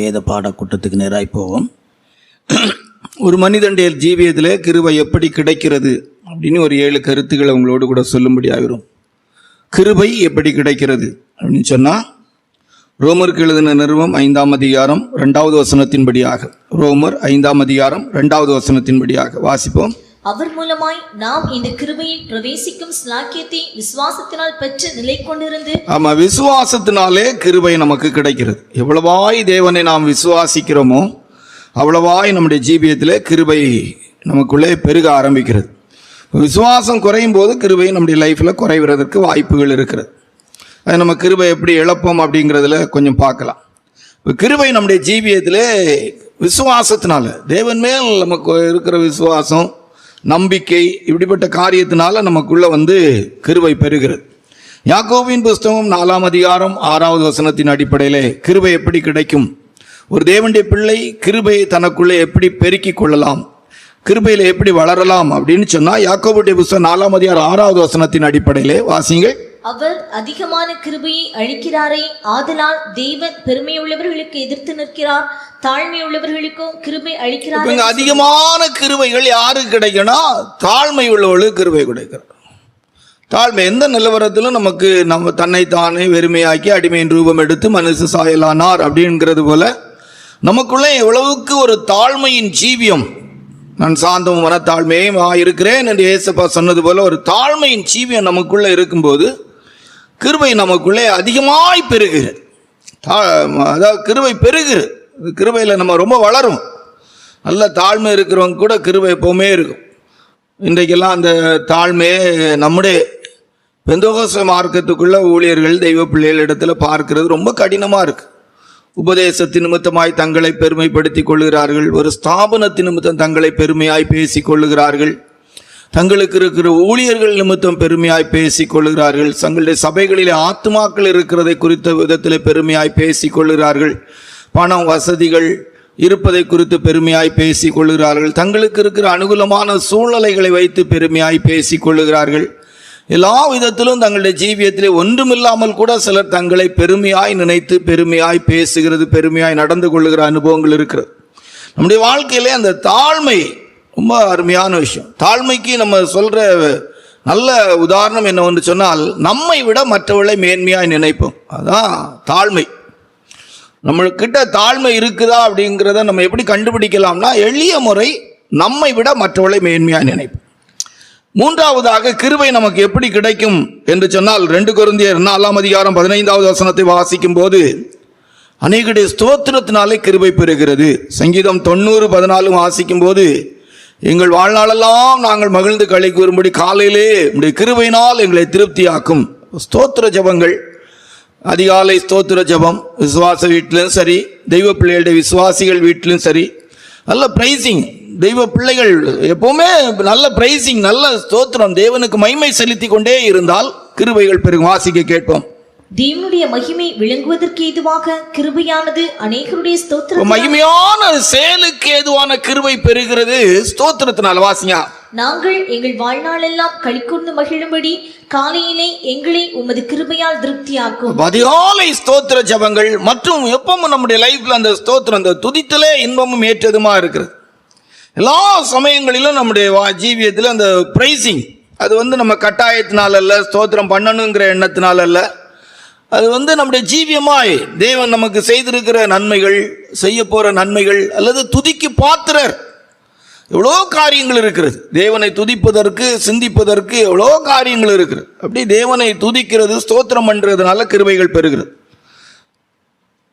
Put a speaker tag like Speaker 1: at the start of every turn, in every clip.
Speaker 1: வேத பாடக்கூட்டத்துக்கு நேராய் போவோம். ஒரு மனிதனுடைய ஜீவியத்தில் கிருபை எப்படி கிடைக்கிறது அப்படின்னு ஒரு 7 கருத்துக்களை உங்களோடு கூட சொல்லும்படியாகிறோம். கிருபை எப்படி கிடைக்கிறது அப்படின்னு சொன்னால், ரோமருக்கு எழுதின நிருபம் 5ஆம் அதிகாரம் 2வது வசனத்தின்படியாக, ரோமர் 5ஆம் அதிகாரம் 2வது வசனத்தின்படியாக வாசிப்போம்.
Speaker 2: அவர் மூலமாய் நாம் இந்த கிருபையில் பிரவேசிக்கும் ஸ்லாக்கியத்தை விசுவாசத்தினால் பெற்று நிலை கொண்டிருந்து.
Speaker 1: ஆமா, விசுவாசத்தினாலே கிருபை நமக்கு கிடைக்கிறது. எவ்வளவாய் தேவனை நாம் விசுவாசிக்கிறோமோ அவ்வளவாய் நம்முடைய ஜீவியத்தில் கிருபை நமக்குள்ளே பெருக ஆரம்பிக்கிறது. விசுவாசம் குறையும் போது கிருபை நம்முடைய லைஃப்பில் குறைவதற்கு வாய்ப்புகள் இருக்கிறது. அது நம்ம கிருபை எப்படி இழப்போம் அப்படிங்கிறதுல கொஞ்சம் பார்க்கலாம். இப்போ கிருபை நம்முடைய ஜீவியத்தில் விசுவாசத்தினால, தேவன் மேல் நமக்கு இருக்கிற விசுவாசம், நம்பிக்கை, இப்படிப்பட்ட காரியத்தினால நமக்குள்ள கிருபை பெறுகிறது. யாக்கோபின் புஸ்தகம் 4ஆம் அதிகாரம் 6வது வசனத்தின் அடிப்படையிலே கிருபை எப்படி கிடைக்கும், ஒரு தேவனுடைய பிள்ளை கிருபையை தனக்குள்ளே எப்படி பெருக்கிக் கொள்ளலாம், கிருபையில எப்படி வளரலாம் அப்படின்னு சொன்னா, யாக்கோபுடைய புஸ்தகம் 4ஆம் அதிகாரம் 6வது வசனத்தின் அடிப்படையிலே வாசிங்கள்.
Speaker 2: அவர் அதிகமான கிருபையை அளிக்கிறாரே, ஆதலால் தேவன் பெருமையுள்ளவர்களுக்கு எதிர்த்து நிற்கிறார், தாழ்மையுள்ளவர்களுக்கும் கிருபை அளிக்கிறார்.
Speaker 1: அதிகமான கிருபைகள் யாருக்கு கிடைக்கணும்? தாழ்மை உள்ளவர்களுக்கு கிருபை கிடைக்கிறார். தாழ்மை எந்த நிலவரத்திலும் நமக்கு நம்ம தன்னைத்தானே வெறுமையாக்கி அடிமையின் ரூபம் எடுத்து மனுஷ சாயலானார் அப்படிங்கிறது போல நமக்குள்ளே எவ்வளவுக்கு ஒரு தாழ்மையின் ஜீவியம், நான் சாந்தமும் மனத்தாழ்மையும் இருக்கிறேன் என்று இயேசுப்பா சொன்னது போல ஒரு தாழ்மையின் ஜீவியம் நமக்குள்ளே இருக்கும்போது கிருபை நமக்குள்ளே அதிகமாய் பெருகிறது. அதாவது கிருபை பெருகிறது. கிருபையில் நம்ம ரொம்ப வளரும். நல்ல தாழ்மை இருக்கிறவங்க கூட கிருபை எப்போவுமே இருக்கும். இன்றைக்கெல்லாம் அந்த தாழ்மையை நம்முடைய பெந்தோகோஸ்தே மார்க்கத்துக்குள்ள ஊழியர்கள் தெய்வ பிள்ளைகள் இடத்துல பார்க்கிறது ரொம்ப கடினமாக இருக்குது. உபதேசத்தின் நிமித்தமாய் தங்களை பெருமைப்படுத்தி கொள்கிறார்கள், ஒரு ஸ்தாபனத்தின் நிமித்தம் தங்களை பெருமையாய் பேசி கொள்ளுகிறார்கள், தங்களுக்கு இருக்கிற ஊழியர்கள் நிமித்தம் பெருமையாய் பேசி கொள்ளுகிறார்கள், தங்களுடைய சபைகளிலே ஆத்துமாக்கள் இருக்கிறதை குறித்த விதத்தில் பெருமையாய் பேசி கொள்ளுகிறார்கள், பணம் வசதிகள் இருப்பதை குறித்து பெருமையாய் பேசி கொள்ளுகிறார்கள், தங்களுக்கு இருக்கிற அனுகூலமான சூழ்நிலைகளை வைத்து பெருமையாய் பேசி கொள்ளுகிறார்கள். எல்லா விதத்திலும் தங்களுடைய ஜீவியத்திலே ஒன்றுமில்லாமல் கூட சிலர் தங்களை பெருமையாய் நினைத்து பெருமையாய் பேசுகிறது, பெருமையாய் நடந்து கொள்ளுகிற அனுபவங்கள் இருக்கிறது. நம்முடைய வாழ்க்கையிலே அந்த தாழ்மை ரொம்ப அருமையான விஷயம். தாழ்மைக்கு நம்ம சொல்ற நல்ல உதாரணம் என்னவென்று சொன்னால், நம்மை விட மற்றவர்களை மேன்மையாய் நினைப்போம். அதான் தாழ்மை. நம்மள்கிட்ட தாழ்மை இருக்குதா அப்படிங்கிறத நம்ம எப்படி கண்டுபிடிக்கலாம்னா, எளிய முறை நம்மை விட மற்றவர்களை மேன்மையாய் நினைப்போம். மூன்றாவதாக கிருபை நமக்கு எப்படி கிடைக்கும் என்று சொன்னால், 2 கொரிந்தியர் 4ஆம் அதிகாரம் 15வது வசனத்தை வாசிக்கும் போது, அநேகருடைய ஸ்தோத்திரத்தினாலே கிருபை பெறுகிறது. சங்கீதம் 90:14 வாசிக்கும் போது, எங்கள் வாழ்நாளெல்லாம் நாங்கள் மகிழ்ந்து களி கூறும்படி காலையிலே உடைய கிருபையினால் எங்களை திருப்தியாக்கும். ஸ்தோத்திர ஜபங்கள், அதிகாலை ஸ்தோத்திர ஜபம், விசுவாச வீட்டிலும் சரி, தெய்வ பிள்ளைகளுடைய விசுவாசிகள் வீட்டிலும் சரி, நல்ல பிரைசிங். தெய்வ பிள்ளைகள் எப்பவுமே நல்ல பிரைசிங், நல்ல ஸ்தோத்திரம், தேவனுக்கு மகிமை செலுத்தி கொண்டே இருந்தால் கிருபைகள் பெருகும். வாசிக்க கேட்போம்.
Speaker 2: தேவனுடைய மகிமை விளங்குவதற்கு ஏதுவாக கிருபையானது அநேகருடைய ஸ்தோத்திரம்,
Speaker 1: மகிமையான செயலுக்கு ஏதுவான கிருபை பெறுகிறது ஸ்தோத்திரத்தினால். வாசிங்க.
Speaker 2: நாங்கள் எங்கள் வாழ்நாளெல்லாம் களிக்கூர்ந்து மகிழும்படி காலையிலே எங்களை உமது கிருபையால் திருப்தியாக்கும்.
Speaker 1: அதிகாலை ஸ்தோத்திர ஜபங்கள் மற்றும் எப்பவும் நம்முடைய லைஃப்ல அந்த ஸ்தோத்திரம், அந்த துதித்தலே இன்பமும் ஏற்றதுமா இருக்கிறது. எல்லா சமயங்களிலும் நம்முடைய ஜீவியத்தில் அந்த பிரைசிங், அது நம்ம கட்டாயத்தினால அல்ல, ஸ்தோத்திரம் பண்ணணுங்கிற எண்ணத்தினால அல்ல, அது நம்முடைய ஜீவியமாய் தேவன் நமக்கு செய்திருக்கிற நன்மைகள், செய்ய போற நன்மைகள், அல்லது துதிக்கு பாத்திரர். எவ்வளோ காரியங்கள் இருக்கிறது தேவனை துதிப்பதற்கு, சிந்திப்பதற்கு எவ்வளோ காரியங்கள் இருக்கிறது. அப்படி தேவனை துதிக்கிறது, ஸ்தோத்திரம் பண்றதுனால கிருபைகள் பெறுகிறது.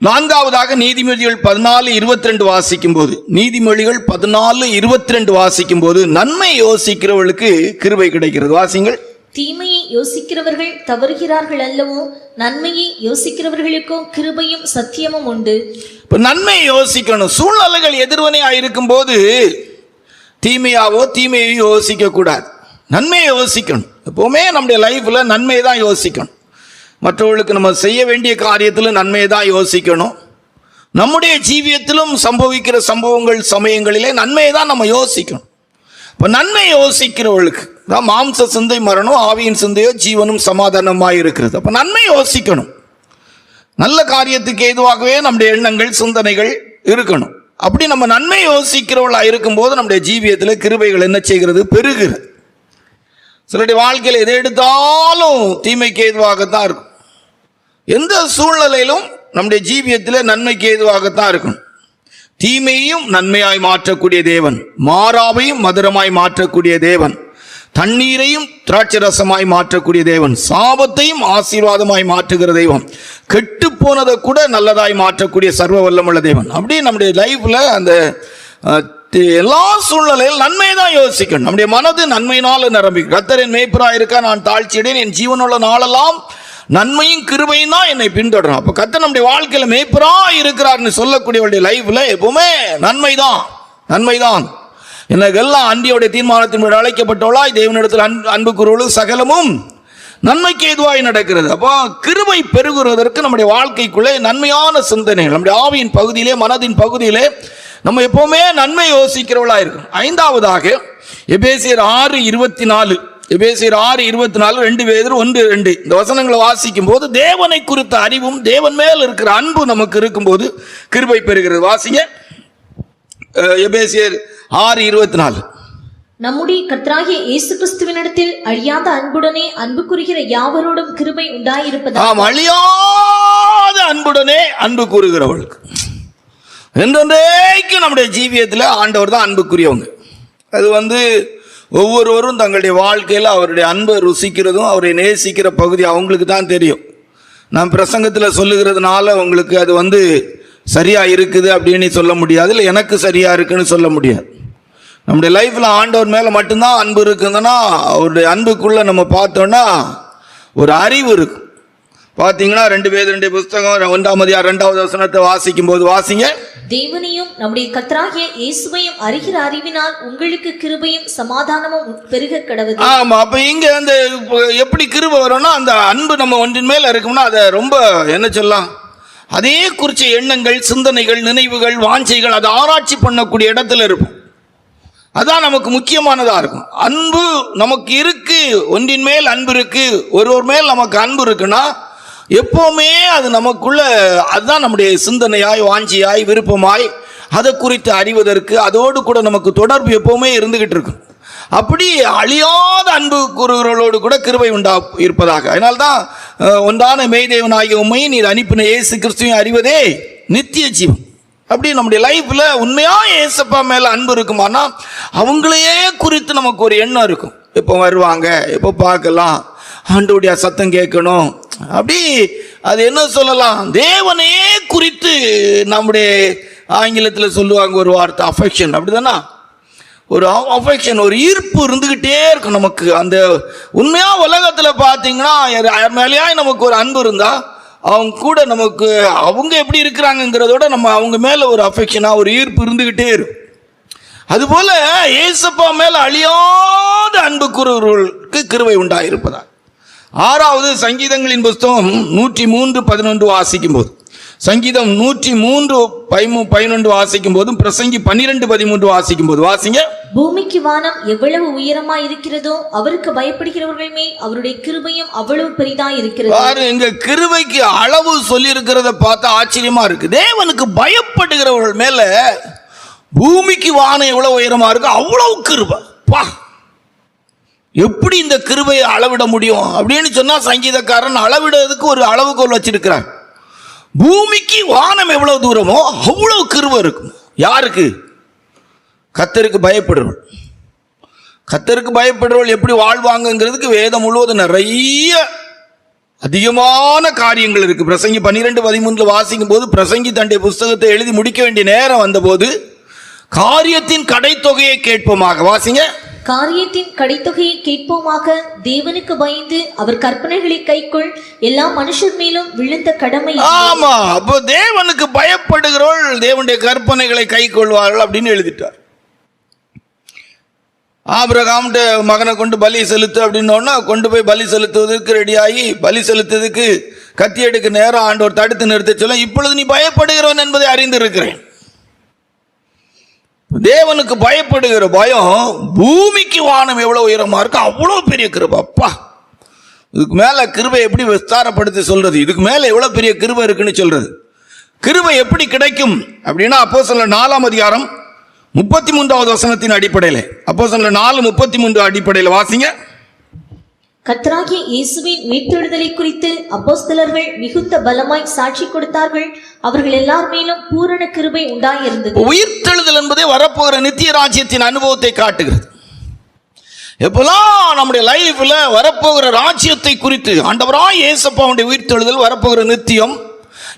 Speaker 1: நான்காவதாக நீதிமொழிகள் 14:22 வாசிக்கும் போது, நீதிமொழிகள் 14:22 வாசிக்கும் போது, நன்மை யோசிக்கிறவர்களுக்கு கிருபை கிடைக்கிறது. வாசிங்கள்.
Speaker 2: தீமையை யோசிக்கிறவர்கள் தவறுகிறார்கள் அல்லவோ, நன்மையை யோசிக்கிறவர்களுக்கும் கிருபையும் சத்தியமும் உண்டு.
Speaker 1: இப்ப நன்மையை யோசிக்கணும். சூழ்நிலைகள் எதிர்வினையாக இருக்கும் போது தீமையாவோ தீமையை யோசிக்க கூடாது, நன்மையை யோசிக்கணும். எப்பவுமே நம்முடைய லைஃப்ல நன்மையை தான் யோசிக்கணும். மற்றவர்களுக்கு நம்ம செய்ய வேண்டிய காரியத்தில் நன்மையை தான் யோசிக்கணும். நம்முடைய ஜீவியத்திலும் சம்பவிக்கிற சம்பவங்கள் சமயங்களிலே நன்மையை தான் நம்ம யோசிக்கணும். இப்போ நன்மை யோசிக்கிறவர்களுக்கு தான் மாம்ச சிந்தை மரணம், ஆவியின் சிந்தையோ ஜீவனும் சமாதானமாக இருக்கிறது. அப்போ நன்மை யோசிக்கணும். நல்ல காரியத்துக்கு ஏதுவாகவே நம்முடைய எண்ணங்கள் சிந்தனைகள் இருக்கணும். அப்படி நம்ம நன்மை யோசிக்கிறவளா இருக்கும்போது நம்முடைய ஜீவியத்தில் கிருபைகள் என்ன செய்கிறது? பெருகிறது. சிலருடைய வாழ்க்கையில் எதை எடுத்தாலும் தீமைக்கு ஏதுவாகத்தான் இருக்கும். எந்த சூழ்நிலையிலும் நம்முடைய ஜீவியத்தில் நன்மைக்கு ஏதுவாகத்தான் இருக்கும். தீமையையும் நன்மையாய் மாற்றக்கூடிய தேவன், மாறாவையும் மதுரமாய் மாற்றக்கூடிய தேவன், தண்ணீரையும் திராட்சரசமாய் மாற்றக்கூடிய தேவன், சாபத்தையும் ஆசீர்வாதமாய் மாற்றுகிற தெய்வம், கெட்டு போனதை கூட நல்லதாய் மாற்றக்கூடிய சர்வ வல்லமுள்ள தேவன். அப்படி நம்முடைய லைஃப்ல அந்த எல்லா சூழ்நிலையில் நன்மையை தான் யோசிக்கணும். நம்முடைய மனது நன்மையினால் நிரம்பி, கர்த்தரின் மேய்ப்பராய் இருக்க நான் தாழ்ச்சியடைன், என் ஜீவனுள்ள நாளெல்லாம் நன்மையும் கிருபையும் தான் என்னை பின்தொடரும். அப்போ கர்த்தர் நம்முடைய வாழ்க்கையில் மேய்ப்பராய் இருக்கிறார்னு சொல்லக்கூடியவருடைய லைஃப்ல எப்பவுமே நன்மைதான். எனக்கெல்லாம் அன்றியோடைய தீர்மானத்தின் அழைக்கப்பட்டவளாய் தேவனிடத்தில் அன்பு கூறுவதும் சகலமும் நன்மைக்கு ஏதுவாய் நடக்கிறது. அப்போ கிருபை பெருகுவதற்கு நம்முடைய வாழ்க்கைக்குள்ளே நன்மையான சிந்தனைகள், நம்முடைய ஆவியின் பகுதியிலே, மனதின் பகுதியிலே நம்ம எப்பவுமே நன்மை யோசிக்கிறவளா இருக்கும். ஐந்தாவதாக எபேசியர் 6:24, எபேசியர் 6:24, 2 பேதுரு 1:2 இந்த வசனங்களை வாசிக்கும் போது தேவனை குறித்த அறிவும் தேவன் மேல் இருக்கிற அன்பு நமக்கு இருக்கும்போது கிருபை பெறுகிறது. வாசிங்க எபேசியர் 6:24.
Speaker 2: நம்முடைய கர்த்தராகிய இயேசு கிறிஸ்துவினிடத்தில் அழியாத அன்புடனே அன்பு கூறுகிற யாவரோடும் கிருபை உண்டாயிருப்பதாக.
Speaker 1: அழியாத அன்புடனே அன்பு கூறுகிறவர்களுக்கு என்றென்றைக்கும் நம்முடைய ஜீவியத்தில் ஆண்டவர் தான் அன்புக்குரியவங்க. அது ஒவ்வொருவரும் தங்களுடைய வாழ்க்கையில் அவருடைய அன்பை ருசிக்கிறதும் அவரை நேசிக்கிற பகுதி அவங்களுக்கு தான் தெரியும். நான் பிரசங்கத்தில் சொல்லுகிறதுனால உங்களுக்கு அது சரியாக இருக்குது அப்படின்னு சொல்ல முடியாது, இல்லை எனக்கு சரியாக இருக்குன்னு சொல்ல முடியாது. நம்முடைய லைஃப்பில் ஆண்டவர் மேலே மட்டும்தான் அன்பு இருக்குதுன்னா, அவருடைய அன்புக்குள்ளே நம்ம பார்த்தோன்னா ஒரு அறிவு இருக்கும். பார்த்தீங்கன்னா 2 பேதுரு புஸ்தகம் 1:2 வசனத்தை வாசிக்கும் போது வாசிங்க.
Speaker 2: தேவனையும் நம்முடைய கர்த்தராகிய இயேசுவையும் அறிகிற அறிவினால் உங்களுக்கு கிருபையும் சமாதானமும் பெருக கடவுது. ஆமா,
Speaker 1: அப்ப இங்க அந்த எப்படி கிருபை வரும்னா, அந்த அன்பு நம்ம ஒன்றின் மேல இருக்கும்னா அதை ரொம்ப என்ன சொல்லலாம், அதே குறிச்ச எண்ணங்கள், சிந்தனைகள், நினைவுகள், வாஞ்சைகள் அதை ஆராய்ச்சி பண்ணக்கூடிய இடத்துல இருக்கும். அதான் நமக்கு முக்கியமானதா இருக்கும். அன்பு நமக்கு இருக்கு, ஒன்றின் மேல் அன்பு இருக்கு, ஒருவர் மேல் நமக்கு அன்பு இருக்குன்னா எப்பவுமே அது நமக்குள்ள, அதுதான் நம்முடைய சிந்தனையாய், வாஞ்சியாய், விருப்பமாய், அதை குறித்து அறிவதற்கு அதோடு கூட நமக்கு தொடர்பு எப்பவுமே இருந்துகிட்டு இருக்கும். அப்படி அழியாத அன்பு கூறுகிறவர்களோடு கூட கிருபை இருப்பதாக. அதனால்தான் ஒன்றான மெய்தேவனாகிய உம்மை நீர் அனுப்பின இயேசு கிறிஸ்துவை அறிவதே நித்திய ஜீவன். அப்படி நம்முடைய லைஃப்ல உண்மையா இயேசப்பா மேல அன்பு இருக்குமானா அவங்களையே குறித்து நமக்கு ஒரு எண்ணம் இருக்கும். எப்போ வருவாங்க, எப்போ பார்க்கலாம், ஆண்டவருடைய சத்தம் கேட்கணும். அப்படி அது என்ன சொல்லலாம், தேவனையே குறித்து நம்முடைய ஆங்கிலத்தில் சொல்லுவாங்க ஒரு வார்த்தை அஃபெக்ஷன். அப்படிதானா, ஒரு அஃபெக்ஷன், ஒரு ஈர்ப்பு இருந்துகிட்டே இருக்கும் நமக்கு. அந்த உண்மையா உலகத்தில் பார்த்தீங்கன்னா யார் மேலேயா நமக்கு ஒரு அன்பு இருந்தா அவங்க கூட நமக்கு அவங்க எப்படி இருக்கிறாங்கிறதோட நம்ம அவங்க மேல ஒரு அஃபெக்ஷனா, ஒரு ஈர்ப்பு இருந்துகிட்டே இருக்கும். அதுபோல இயேசப்பா மேல அழியாத அன்பு கூறுவர்களுக்கு கிருபை உண்டாயிருப்பதா. 6வது சங்கீதங்களின் புஸ்தகம் 103:11 வாசிக்கும் போது, சங்கீதம் 103:11 வாசிக்கும் போதும், பிரசங்கி 12:13 வாசிக்கும் போது வாசிங்க.
Speaker 2: பூமிக்கு வானம் எவ்வளவு உயரமா இருக்கிறதோ அவருக்கு பயப்படுகிறவர்கள் மேல் அவருடைய கிருபையும் அவ்வளவு பெரிதா இருக்கிறது.
Speaker 1: இங்க கிருபைக்கு அளவு சொல்லி இருக்கிறத பார்த்தா ஆச்சரியமா இருக்கு. தேவனுக்கு பயப்படுகிறவர்கள் மேல பூமிக்கு வானம் எவ்வளவு உயரமா இருக்கு, அவ்வளவு கிருபை. எப்படி இந்த கிருபையை அளவிட முடியும் அப்படின்னு சொன்னா, சங்கீதக்காரன் அளவிடுறதுக்கு ஒரு அளவுகோல் வச்சிருக்கிறார். பூமிக்கு வானம் எவ்வளவு தூரமோ அவ்வளவு கிருபை இருக்கும். யாருக்கு? கர்த்தருக்கு பயப்படுறவள். கர்த்தருக்கு பயப்படுறவள் எப்படி வாழ்வாங்கிறதுக்கு வேதம் முழுவதும் நிறைய அதிகமான காரியங்கள் இருக்கு. பிரசங்கி 12:13 வாசிக்கும் போது, பிரசங்கி தன்னுடைய புஸ்தகத்தை எழுதி முடிக்க வேண்டிய நேரம் வந்தபோது, காரியத்தின் கடைத்தொகையை கேட்போமாக வாசிங்க.
Speaker 2: காரியத்தின் கடைத்தொகையை கேட்போமாக, தேவனுக்கு பயந்து அவர் கற்பனைகளை கைக்கொள், எல்லா மனுஷர் மேலும் விழுந்த கடமை.
Speaker 1: ஆமா, அப்போ தேவனுக்கு பயப்படுகிறவள் தேவனுடைய கற்பனைகளை கை கொள்வார்கள் அப்படின்னு எழுதிட்டார். ஆபிரகாம் மகனை கொண்டு பலி செலுத்து அப்படின்னோன்னா கொண்டு போய் பலி செலுத்துவதற்கு ரெடியாகி, பலி செலுத்துவதற்கு கத்தி எடுக்க நேரம் ஆண்டவர் தடுத்து நிறுத்த சொல்ல, இப்பொழுது நீ பயப்படுகிறவன் என்பதை அறிந்திருக்கிறேன். தேவனுக்கு பயப்படுகிற பயம், பூமிக்கு வானம் எவ்வளவு உயரமா இருக்கு அவ்வளவு பெரிய கிருபை. அப்பா, இதுக்கு மேல கிருபை எப்படி விஸ்தாரப்படுத்தி சொல்றது? இதுக்கு மேல எவ்வளவு பெரிய கிருபை இருக்குன்னு சொல்றது. கிருபை எப்படி கிடைக்கும் அப்படின்னா அப்போஸ்தலர் 4ஆம் அதிகாரம் 33வது வசனத்தின் அடிப்படையில், அப்போஸ்தலர் 4:33 அடிப்படையில் வாசிங்க.
Speaker 2: கர்த்தராகிய இயேசுவின் உயிர்த்தெழுதலை குறித்து அப்போஸ்தலர்கள் மிகுந்த பலமாய் சாட்சி கொடுத்தார்கள். அவர்கள் எல்லார் மேலும் பூரண கிருபை உண்டாயிருந்தது.
Speaker 1: உயிர்த்தெழுதல் என்பதே வரப்போகிற நித்திய ராஜ்யத்தின் அனுபவத்தை காட்டுகிறது. எப்பெல்லாம் நம்முடைய லைஃப்ல வரப்போகிற ராஜ்யத்தை குறித்து, ஆண்டவராய் இயேசுப்பாவுடைய உயிர்த்தெழுதல், வரப்போகிற நித்தியம்,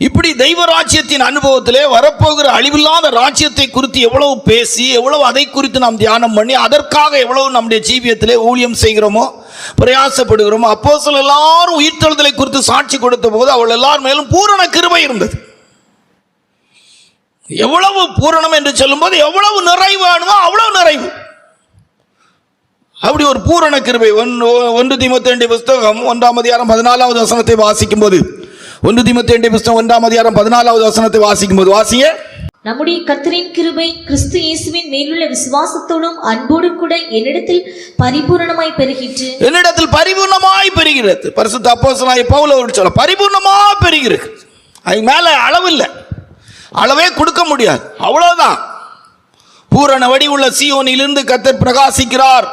Speaker 1: இப்படி தெய்வ ராஜ்யத்தின் அனுபவத்திலே வரப்போகிற அழிவில்லாத ராஜ்யத்தை குறித்து எவ்வளவு பேசி, எவ்வளவு அதை குறித்து நாம் தியானம் பண்ணி, அதற்காக எவ்வளவு நம்முடைய ஜீவியத்திலே ஊழியம் செய்கிறோமோ, பிரயாசப்படுகிறோமோ. அப்போஸ்தலர் எல்லாரும் உயிர்த்தெழுதலை குறித்து சாட்சி கொடுத்த போது அவள் எல்லார் மேலும் பூரண கிருபை இருந்தது. எவ்வளவு பூரணம் என்று சொல்லும் போது எவ்வளவு நிறைவு வேணுமோ அவ்வளவு நிறைவு. அப்படி ஒரு பூரண கிருபை. 1 தீமோத்தேயுடைய புஸ்தகம் 1ஆம் அதிகாரம் 14வது வசனத்தை வாசிக்கும் போது, 1 தீமோத்தேயுடைய புஸ்தகம் 1ஆம் அதிகாரம் 14வது வசனத்தை வாசிக்கும் போது வாசிங்க.
Speaker 2: நம்முடைய கர்த்தரின் கிருபை கிறிஸ்து இயேசுவின் மேலுள்ள விசுவாசத்தோடும் அன்போடும் கூட என்னிடத்தில் பரிபூரணமாய் பெருகிற்று.
Speaker 1: என்னிடத்தில் பரிபூர்ணமாய் பெருகிறது. பரிசுத்த அப்போஸ்தலனாகிய பவுல் சொல்ல பரிபூர்ணமாய் பெருகிறது. அது மேல அளவு இல்லை, அளவே கொடுக்க முடியாது, அவ்வளவுதான். பூரண வடிவுள்ள சீயோனிலிருந்து கர்த்தர் பிரகாசிக்கிறார்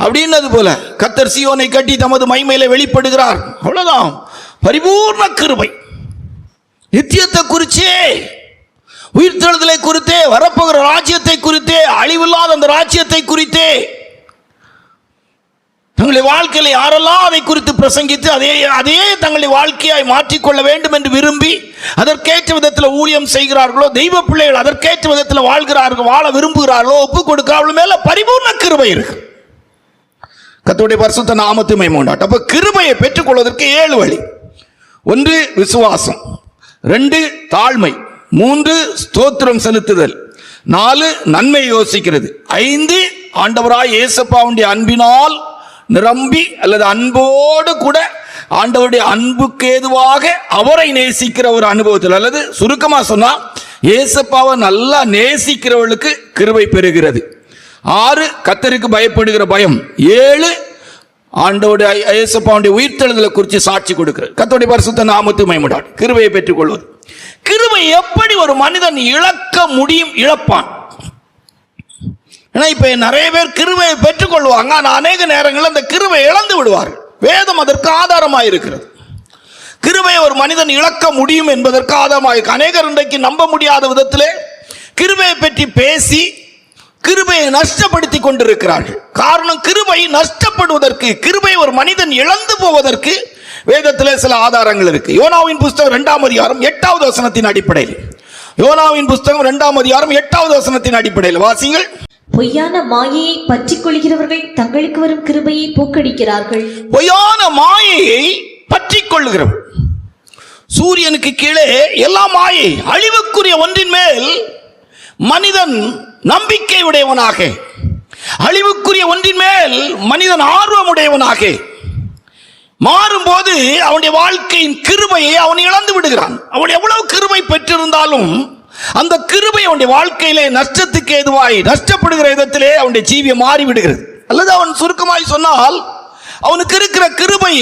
Speaker 1: அப்படின்னது போல கர்த்தர் சீயோனை கட்டி தமது மகிமையிலே வெளிப்படுகிறார், அவ்வளவுதான். பரிபூர்ண கிருபை. நித்தியத்தை குறிச்சே, உயிர்த்தெழுதலை குறித்தே, வரப்போகிற ராஜ்யத்தை குறித்தே, அழிவில்லாத அந்த ராஜ்யத்தை குறித்தே, தங்களுடைய வாழ்க்கையில யாரெல்லாம் அதை குறித்து பிரசங்கித்து அதே தங்களுடைய வாழ்க்கையாய் மாற்றிக்கொள்ள வேண்டும் என்று விரும்பி அதற்கேற்ற விதத்தில் ஊழியம் செய்கிறார்களோ, தெய்வ பிள்ளைகள் அதற்கேற்ற விதத்தில் வாழ்கிறார்கள், வாழ விரும்புகிறார்களோ, ஒப்பு கொடுக்கிறார்கள் மேல பரிபூர்ண கிருபை இருக்கு. கர்த்தருடைய பரிசுத்த நாமத்துக்கு மகிமை உண்டாகட்டும். அப்ப கிருபையை பெற்றுக்கொள்வதற்கு 7 வழி. 1 விசுவாசம், 2 தாழ்மை, 3 ஸ்தோத்திரம் செலுத்துதல், 4 நன்மை யோசிக்கிறது, 5 ஆண்டவராய் இயேசுப்பாவுடைய அன்பினால் நிரம்பி அல்லது அன்போடு கூட ஆண்டவருடைய அன்புக்கு ஏதுவாக அவரை நேசிக்கிற ஒரு அனுபவத்தில், அல்லது சுருக்கமா சொன்னா இயேசுப்பாவை நல்லா நேசிக்கிறவர்களுக்கு கிருபை பெறுகிறது. 6 கர்த்தருக்கு பயப்படுகிற பயம், 7 ஆண்டவருடைய இயேசுப்பாவுடைய உயிர்த்தெழுதலை குறித்து சாட்சி கொடுக்கிறது. கர்த்தருடைய பரிசுத்த நாமத்துக்கு மகிமை உண்டாகட்டும். கிருபையை பெற்றுக்கொள்வது. கிருபை எப்படி ஒரு மனிதன் இழக்க முடியும், இழப்பான். ஏன்னா இப்ப நிறைய பேர் கிருபையை பெற்றுக்கொள்வாங்க, ஆனால் அநேக நேரங்களில் அந்த கிருபை இழந்து விடுவார்கள். வேதம் அதற்கு ஆதாரமாக இருக்கிறது. கிருபையை ஒரு மனிதன் இழக்க முடியும் என்பதற்கு ஆதாரமாக இருக்கு. அநேகர் இன்றைக்கு நம்ப முடியாத விதத்திலே கிருபையை பற்றி பேசி கிருபையை நஷ்டப்படுத்தி கொண்டிருக்கிறார்கள். காரணம், கிருபை நஷ்டப்படுவதற்கு, கிருபை ஒரு மனிதன் இழந்து போவதற்கு வேதத்திலே சில ஆதாரங்கள் இருக்கு. யோனாவின் புஸ்தகம் 2ஆம் அதிகாரம் 8வது வசனத்தின் அடிப்படையில், யோனாவின் புஸ்தகம் 2ஆம் அதிகாரம் 8வது வசனத்தின் அடிப்படையில் வாசிங்கள்.
Speaker 2: பொய்யான மாயையை பற்றிக் கொள்கிறவர்கள் தங்களுக்கு வரும் கிருபையை போக்கடிக்கிறார்கள்.
Speaker 1: பொய்யான மாயையை பற்றிக் கொள்ளுகிறவர்கள். சூரியனுக்கு கீழே எல்லா மாயை, அழிவுக்குரிய ஒன்றின் மேல் மனிதன் நம்பிக்கை உடையவனாக, அழிவுக்குரிய ஒன்றின் மேல் மனிதன் ஆர்வமுடையவனாக மாறும்போது அவனுடைய வாழ்க்கையின் கிருபையை அவன் இழந்து விடுகிறான். அவன் எவ்வளவு கிருபை பெற்றிருந்தாலும் அந்த கிருபை அவனுடைய வாழ்க்கையிலே நஷ்டத்துக்கு ஏதுவாய், நஷ்டப்படுகிற விதத்திலே அவனுடைய ஜீவியம் மாறிவிடுகிறது. அல்லது அவன் சுருக்கமாய் சொன்னால் அவனுக்கு இருக்கிற கிருபை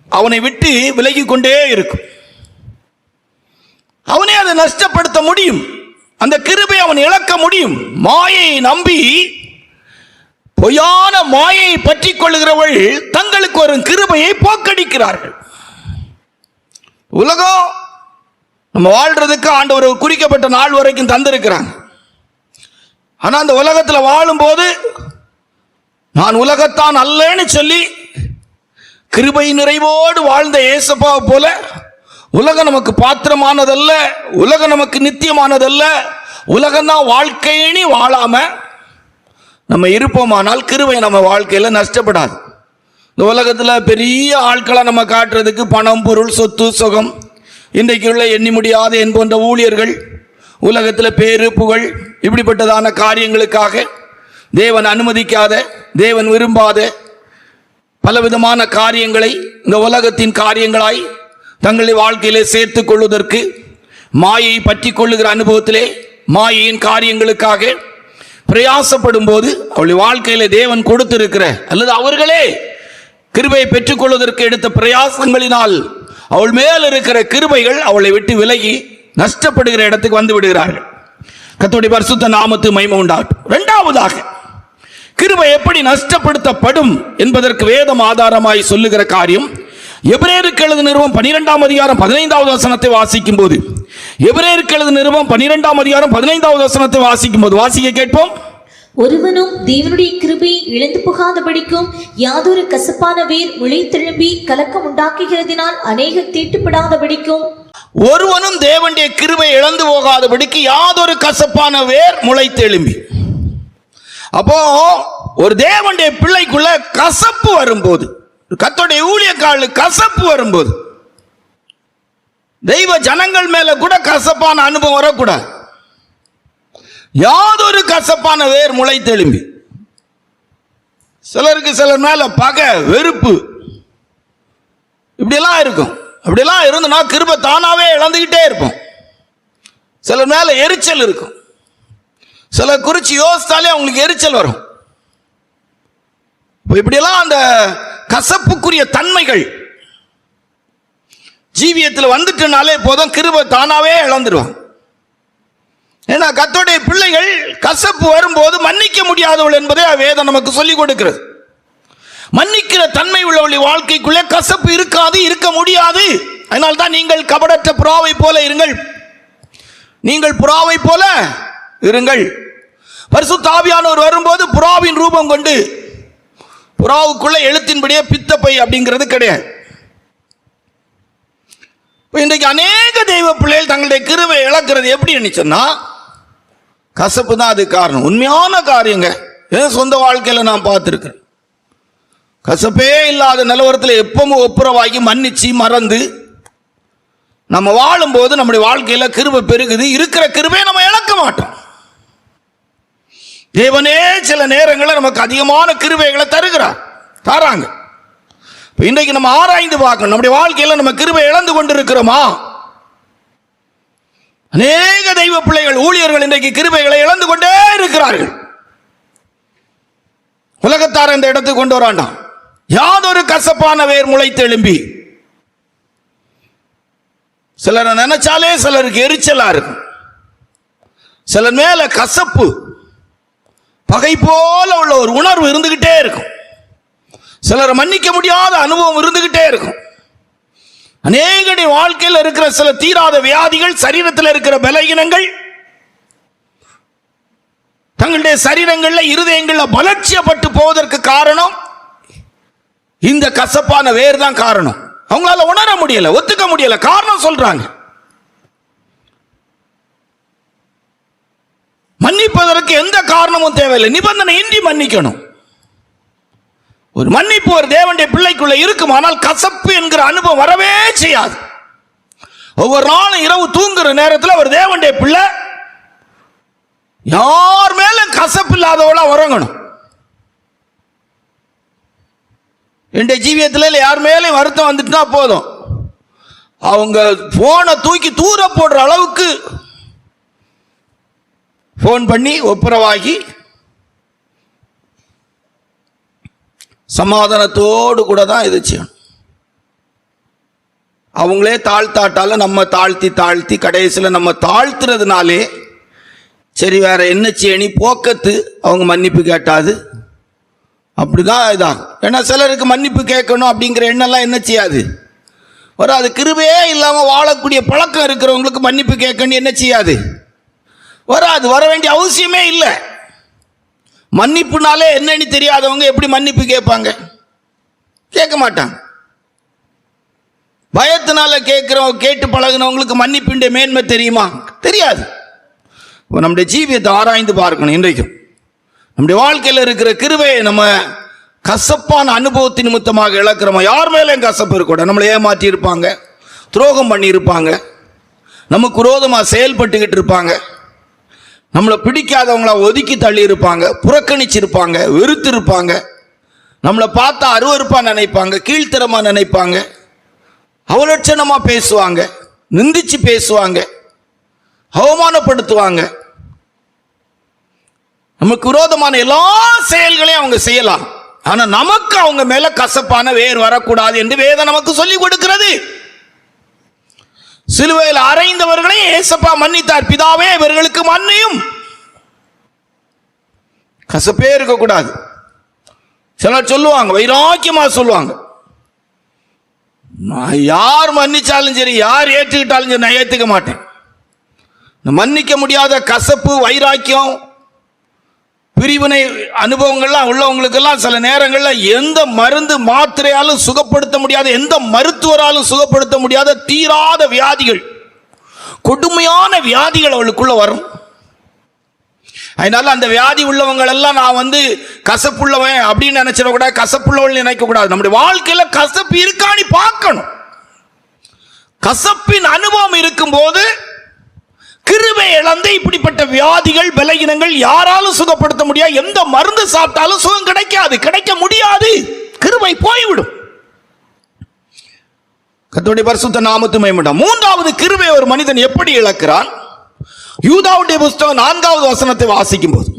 Speaker 1: அவனை விட்டு விலகி கொண்டே இருக்கும். அவனே அதை நஷ்டப்படுத்த முடியும், அந்த கிருபை அவன் இழக்க முடியும். மாயை நம்பி, பொய்யான மாயை பற்றிக் கொள்ளுகிறவள் தங்களுக்கு வரும் கிருபையை போக்கடிக்கிறார்கள். உலகம் நம்ம வாழ்றதுக்கு ஆண்டவர் ஒரு குறிக்கப்பட்ட நாள் வரைக்கும் தந்திருக்கிறாங்க. ஆனா அந்த உலகத்தில் வாழும்போது நான் உலகத்தான் அல்லன்னு சொல்லி கிருபை நிறைவோடு வாழ்ந்த இயேசுப்பாவை போல உலகம் நமக்கு பாத்திரமானதல்ல, உலகம் நமக்கு நித்தியமானதல்ல, உலகம்தான் வாழ்க்கைன்னு வாழாம நம்ம இருப்போமானால் கிருபை நம்ம வாழ்க்கையில நஷ்டப்படாது. இந்த உலகத்தில் பெரிய ஆட்களை நம்ம காட்டுறதுக்கு பணம், பொருள், சொத்து, சுகம், இன்றைக்கு உள்ள எண்ணி முடியாத என் போன்ற ஊழியர்கள், உலகத்தில் பேரு, புகழ், இப்படிப்பட்டதான காரியங்களுக்காக தேவன் அனுமதிக்காத, தேவன் விரும்பாத பலவிதமான காரியங்களை இந்த உலகத்தின் காரியங்களாய் தங்களுடைய வாழ்க்கையிலே சேர்த்து கொள்வதற்கு மாயை பற்றி கொள்ளுகிற அனுபவத்திலே மாயையின் காரியங்களுக்காக பிரயாசப்படும் போது அவளுடைய வாழ்க்கையில தேவன் கொடுத்திருக்கிற, அல்லது அவர்களே கிருபையை பெற்றுக்கொள்வதற்கு எடுத்த பிரயாசங்களினால் அவள் மேல் இருக்கிற கிருபைகள் அவளை விட்டு விலகி நஷ்டப்படுகிற இடத்துக்கு வந்து விடுகிறார்கள். கர்த்தருடைய பரிசுத்த நாமத்துக்கு மகிமை உண்டாகட்டும். இரண்டாவதாக, கிருபை எப்படி நஷ்டப்படுத்தப்படும் என்பதற்கு வேதம் ஆதாரமாய் சொல்லுகிற காரியம் எபிரேயருக்கு எழுதின நிருபம் 12ஆம் அதிகாரம் 15வது வசனத்தை வாசிக்கும் போது, எபிரேயருக்கு எழுதின நிருபம் 12ஆம் அதிகாரம் 15வது வசனத்தை வாசிக்கும் போது வாசிக்க கேட்போம்.
Speaker 2: ஒருவனும் தேவனுடைய கிருபையை இழந்து போகாதபடிக்கும் யாதொரு கசப்பான வேர் முளைத்தெழும்பி கலக்கம் உண்டாக்குகிறதினால் அநேகர் தீட்டுப்படாதபடிக்கும்.
Speaker 1: ஒருவனும் தேவனுடைய கிருபை இழந்து போகாதபடிக்கு யாதொரு கசப்பான வேர் முளைத்தெழும்பி. அப்போ ஒரு தேவனுடைய பிள்ளைக்குள்ள கசப்பு வரும்போது, கர்த்தருடைய ஊழியக்காரர்களுக்கு கசப்பு வரும்போது, தெய்வ ஜனங்கள் மேல கூட கசப்பான அனுபவம் வரக்கூடாது. யாதொரு கசப்பான வேர் முளைத்தெழும்பி. சிலருக்கு சிலர் மேல பகை, வெறுப்பு இப்படியெல்லாம் இருக்கும். அப்படியெல்லாம் இருந்தனா கிருபை தானாவே இழந்துகிட்டே இருப்போம். சிலர் மேல எரிச்சல் இருக்கும். சிலர் குறிச்சு யோசித்தாலே அவங்களுக்கு எரிச்சல் வரும். இப்படியெல்லாம் அந்த கசப்புக்குரிய தன்மைகள் ஜீவியத்தில் வந்துட்டனாலே போதும், கிருபை தானாவே இழந்துருவாங்க. ஏன்னா கர்த்தருடைய பிள்ளைகள் கசப்பு வரும்போது மன்னிக்க முடியாதவள் என்பதை வேதம் நமக்கு சொல்லிக் கொடுக்கிறது. மன்னிக்கிற தன்மை உள்ளவளுடைய வாழ்க்கைக்குள்ளே கசப்பு இருக்காது, இருக்க முடியாது. அதனால் தான் நீங்கள் கபடற்ற புறாவை போல இருங்கள், நீங்கள் புறாவை போல இருங்கள். பரிசுத்த ஆவியானவர் வரும்போது புறாவின் ரூபம் கொண்டு, புறாவுக்குள்ள எழுத்தின்படியே பித்தப்பை அப்படிங்கிறது கிடையாது. இன்றைக்கு அநேக தெய்வ பிள்ளைகள் தங்களுடைய கிருபை இழக்கிறது எப்படி சொன்னா, கசப்பு தான் அது காரணம். உண்மையான காரியங்க. சொந்த வாழ்க்கையில் நான் பார்த்துருக்கிறேன். கசப்பே இல்லாத நிலவரத்தில் எப்பவும் ஒப்புரவாகி மன்னிச்சு மறந்து நம்ம வாழும்போது நம்முடைய வாழ்க்கையில் கிருபை பெருகுது. இருக்கிற கிருபையை நம்ம இழக்க மாட்டோம். தேவனே சில நேரங்களில் நமக்கு அதிகமான கிருபைகளை தராங்க. இன்றைக்கு நம்ம ஆராய்ந்து பார்க்கணும், நம்முடைய வாழ்க்கையில் நம்ம கிருபை இழந்து கொண்டிருக்கிறோமா? அநேக தெய்வ பிள்ளைகள், ஊழியர்கள் இன்றைக்கு கிருபைகளை இழந்து கொண்டே இருக்கிறார்கள். உலகத்தார் இந்த இடத்துக்கு கொண்டு வராண்டாம். யாதொரு கசப்பான வேர் முளைத்தெழும்பி. சிலரை நினைச்சாலே சிலருக்கு எரிச்சலா இருக்கும். சிலர் மேல கசப்பு, பகை போல உள்ள ஒரு உணர்வு இருந்துகிட்டே இருக்கும். சிலரை மன்னிக்க முடியாத அனுபவம் இருந்துகிட்டே இருக்கும். அநேகடைய வாழ்க்கையில் இருக்கிற சில தீராத வியாதிகள், சரீரத்தில் இருக்கிற பலகீனங்கள், தங்களுடைய சரீரங்களில் இருதயங்களில் பலட்சியப்பட்டு போவதற்கு காரணம் இந்த கசப்பான வேர் தான் காரணம். அவங்களால உணர முடியல, ஒத்துக்க முடியல, காரணம் சொல்றாங்க. மன்னிப்பதற்கு எந்த காரணமும் தேவையில்லை, நிபந்தனை இன்றி மன்னிக்கணும். ஒரு மன்னிப்பு ஒரு தேவனுடைய பிள்ளைக்குள்ள இருக்குமானால் கசப்பு என்கிற அனுபவம் வரவே செய்யாது. ஒவ்வொரு நாளும் இரவு தூங்குற நேரத்தில் ஒரு தேவனுடைய பிள்ளை யார் மேல கசப்பு இல்லாதவளா உறங்கணும். என்னுடைய ஜீவியத்தில் யார் மேலே வருத்தம் வந்துட்டுனா போதும், அவங்க போனை தூக்கி தூர போடுற அளவுக்கு போன் பண்ணி ஒப்புரவாகி சமாதானத்தோடு கூட தான் இது செய்யணும். அவங்களே தாழ்த்தாட்டால நம்ம தாழ்த்தி கடைசியில் நம்ம தாழ்த்துறதுனாலே சரி வேற என்ன செய்யணி போக்கத்து அவங்க மன்னிப்பு கேட்டாது அப்படிதான் இதாகும். ஏன்னா சிலருக்கு மன்னிப்பு கேட்கணும் அப்படிங்கிற எண்ணெல்லாம் என்ன செய்யாது வராது. கிருபையே இல்லாமல் வாழக்கூடிய பழக்கம் இருக்கிறவங்களுக்கு மன்னிப்பு கேட்கணும் என்ன செய்யாது வராது, வர வேண்டிய அவசியமே இல்லை. மன்னிப்புனாலே என்னன்னு தெரியாதவங்க எப்படி மன்னிப்பு கேட்பாங்க? கேட்க மாட்டாங்க. பயத்தினால கேட்டு பழகினவங்களுக்கு மன்னிப்புடைய மேன்மை தெரியுமா? தெரியாது. நம்முடைய ஜீவியத்தை ஆராய்ந்து பார்க்கணும். இன்றைக்கும் நம்முடைய வாழ்க்கையில் இருக்கிற கிருபையை நம்ம கசப்பான அனுபவத்தின் நிமித்தமாக இழக்கிறோமா? யார் மேலே கசப்பு இருக்கக்கூடாது. நம்மளை ஏமாற்றி இருப்பாங்க, துரோகம் பண்ணி இருப்பாங்க, நமக்கு விரோதமாக செயல்பட்டுக்கிட்டு இருப்பாங்க, நம்மளை பிடிக்காதவங்கள ஒதுக்கி தள்ளி இருப்பாங்க, புறக்கணிச்சிருப்பாங்க, வெறுத்து இருப்பாங்க, நம்மளை பார்த்தா அருவருப்பா நினைப்பாங்க, கீழ்த்தரமா நினைப்பாங்க, அவலட்சணமா பேசுவாங்க, நிந்திச்சு பேசுவாங்க, அவமானப்படுத்துவாங்க. நமக்கு விரோதமான எல்லா செயல்களையும் அவங்க செய்யலாம். ஆனா நமக்கு அவங்க மேல கசப்பான வேர் வரக்கூடாது என்று வேதம் நமக்கு சொல்லிக் கொடுக்கிறது. சிலுவையில் அறைந்தவர்களை ஏசப்பா மன்னித்தார். பிதாவே இவர்களுக்கு மன்னியும். கசப்பே இருக்கக்கூடாது. சிலர் சொல்லுவாங்க, வைராக்கியமா சொல்லுவாங்க, யார் மன்னிச்சாலும் சரி, யார் ஏற்றுக்கிட்டாலும் சரி, நான் ஏற்றுக்க மாட்டேன். மன்னிக்க முடியாத கசப்பு, வைராக்கியம், பிரிவினை அனுபவங்கள்லாம் உள்ளவங்களுக்கெல்லாம் சில நேரங்களில் எந்த மருந்து மாத்திரையாலும் சுகப்படுத்த முடியாத, எந்த மருத்துவராலும் சுகப்படுத்த முடியாத தீராத வியாதிகள், கொடுமையான வியாதிகள் அவளுக்குள்ள வரும். அதனால அந்த வியாதி உள்ளவங்க எல்லாம் நான் கசப்புள்ளவன் அப்படின்னு நினைச்சிடக்கூடாது, கசப்புள்ளவள் நினைக்க கூடாது. நம்முடைய வாழ்க்கையில கசப்பு இருக்கான்னு பார்க்கணும். கசப்பின் அனுபவம் இருக்கும் போது கிருபை இழந்து இப்படிப்பட்ட வியாதிகள், பலகீனங்கள் யாராலும் சுகப்படுத்த முடியாது. எந்த மருந்து சாப்பிட்டாலும் சுகம் கிடைக்காது, கிடைக்க முடியாது. கிருபை போய்விடும். கர்த்தருடைய பரிசுத்த நாமத்துக்கு மகிமை. மூன்றாவது, கிருபை ஒரு மனிதன் எப்படி இழக்கிறான்? யூதாவுடைய புஸ்தகம் 4வது வசனத்தை வாசிக்கும் போது,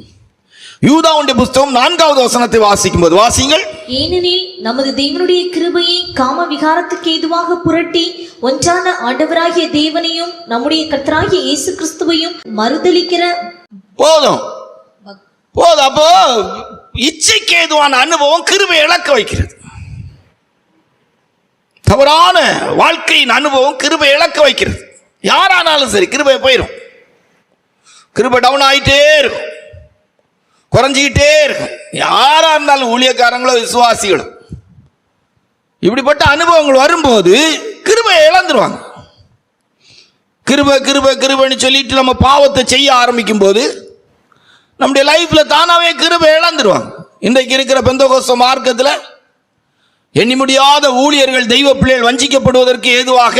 Speaker 1: யூதாவுடைய புஸ்தகம் 4வது வசனத்தை வாசிக்கும் போது வாசிங்கள்.
Speaker 2: ஏனெனில் நமது தேவனுடைய கிருபையை காம விகாரத்துக்கு ஏதுவாக புரட்டி ஒன்றான ஆண்டவராகிய தேவனையும் நம்முடைய கர்த்தராகிய இயேசு கிறிஸ்துவையும் மறுதலிக்கிற
Speaker 1: போதும். அப்போ இச்சைக்கு ஏதுவான அனுபவம் கிருபை இழக்க வைக்கிறது. தவறான வாழ்க்கையின் அனுபவம் கிருபை இழக்க வைக்கிறது. யாரானாலும் சரி, கிருபை போயிடும். கிருபை டவுன் ஆகிட்டே இருக்கும், குறைஞ்சிக்கிட்டே இருக்கும். யாரா இருந்தாலும், ஊழியக்காரங்களோ விசுவாசிகளோ, இப்படிப்பட்ட அனுபவங்கள் வரும்போது கிருபை இழந்துருவாங்க. கிருபைன்னு சொல்லிட்டு நம்ம பாவத்தை செய்ய ஆரம்பிக்கும் போது நம்முடைய லைஃப்ல தானாவே கிருபை இழந்துருவாங்க. இன்றைக்கு இருக்கிற பெந்தகோஸ்தே மார்க்கத்தில் எண்ணி முடியாத ஊழியர்கள், தெய்வ பிள்ளைகள் வஞ்சிக்கப்படுவதற்கு ஏதுவாக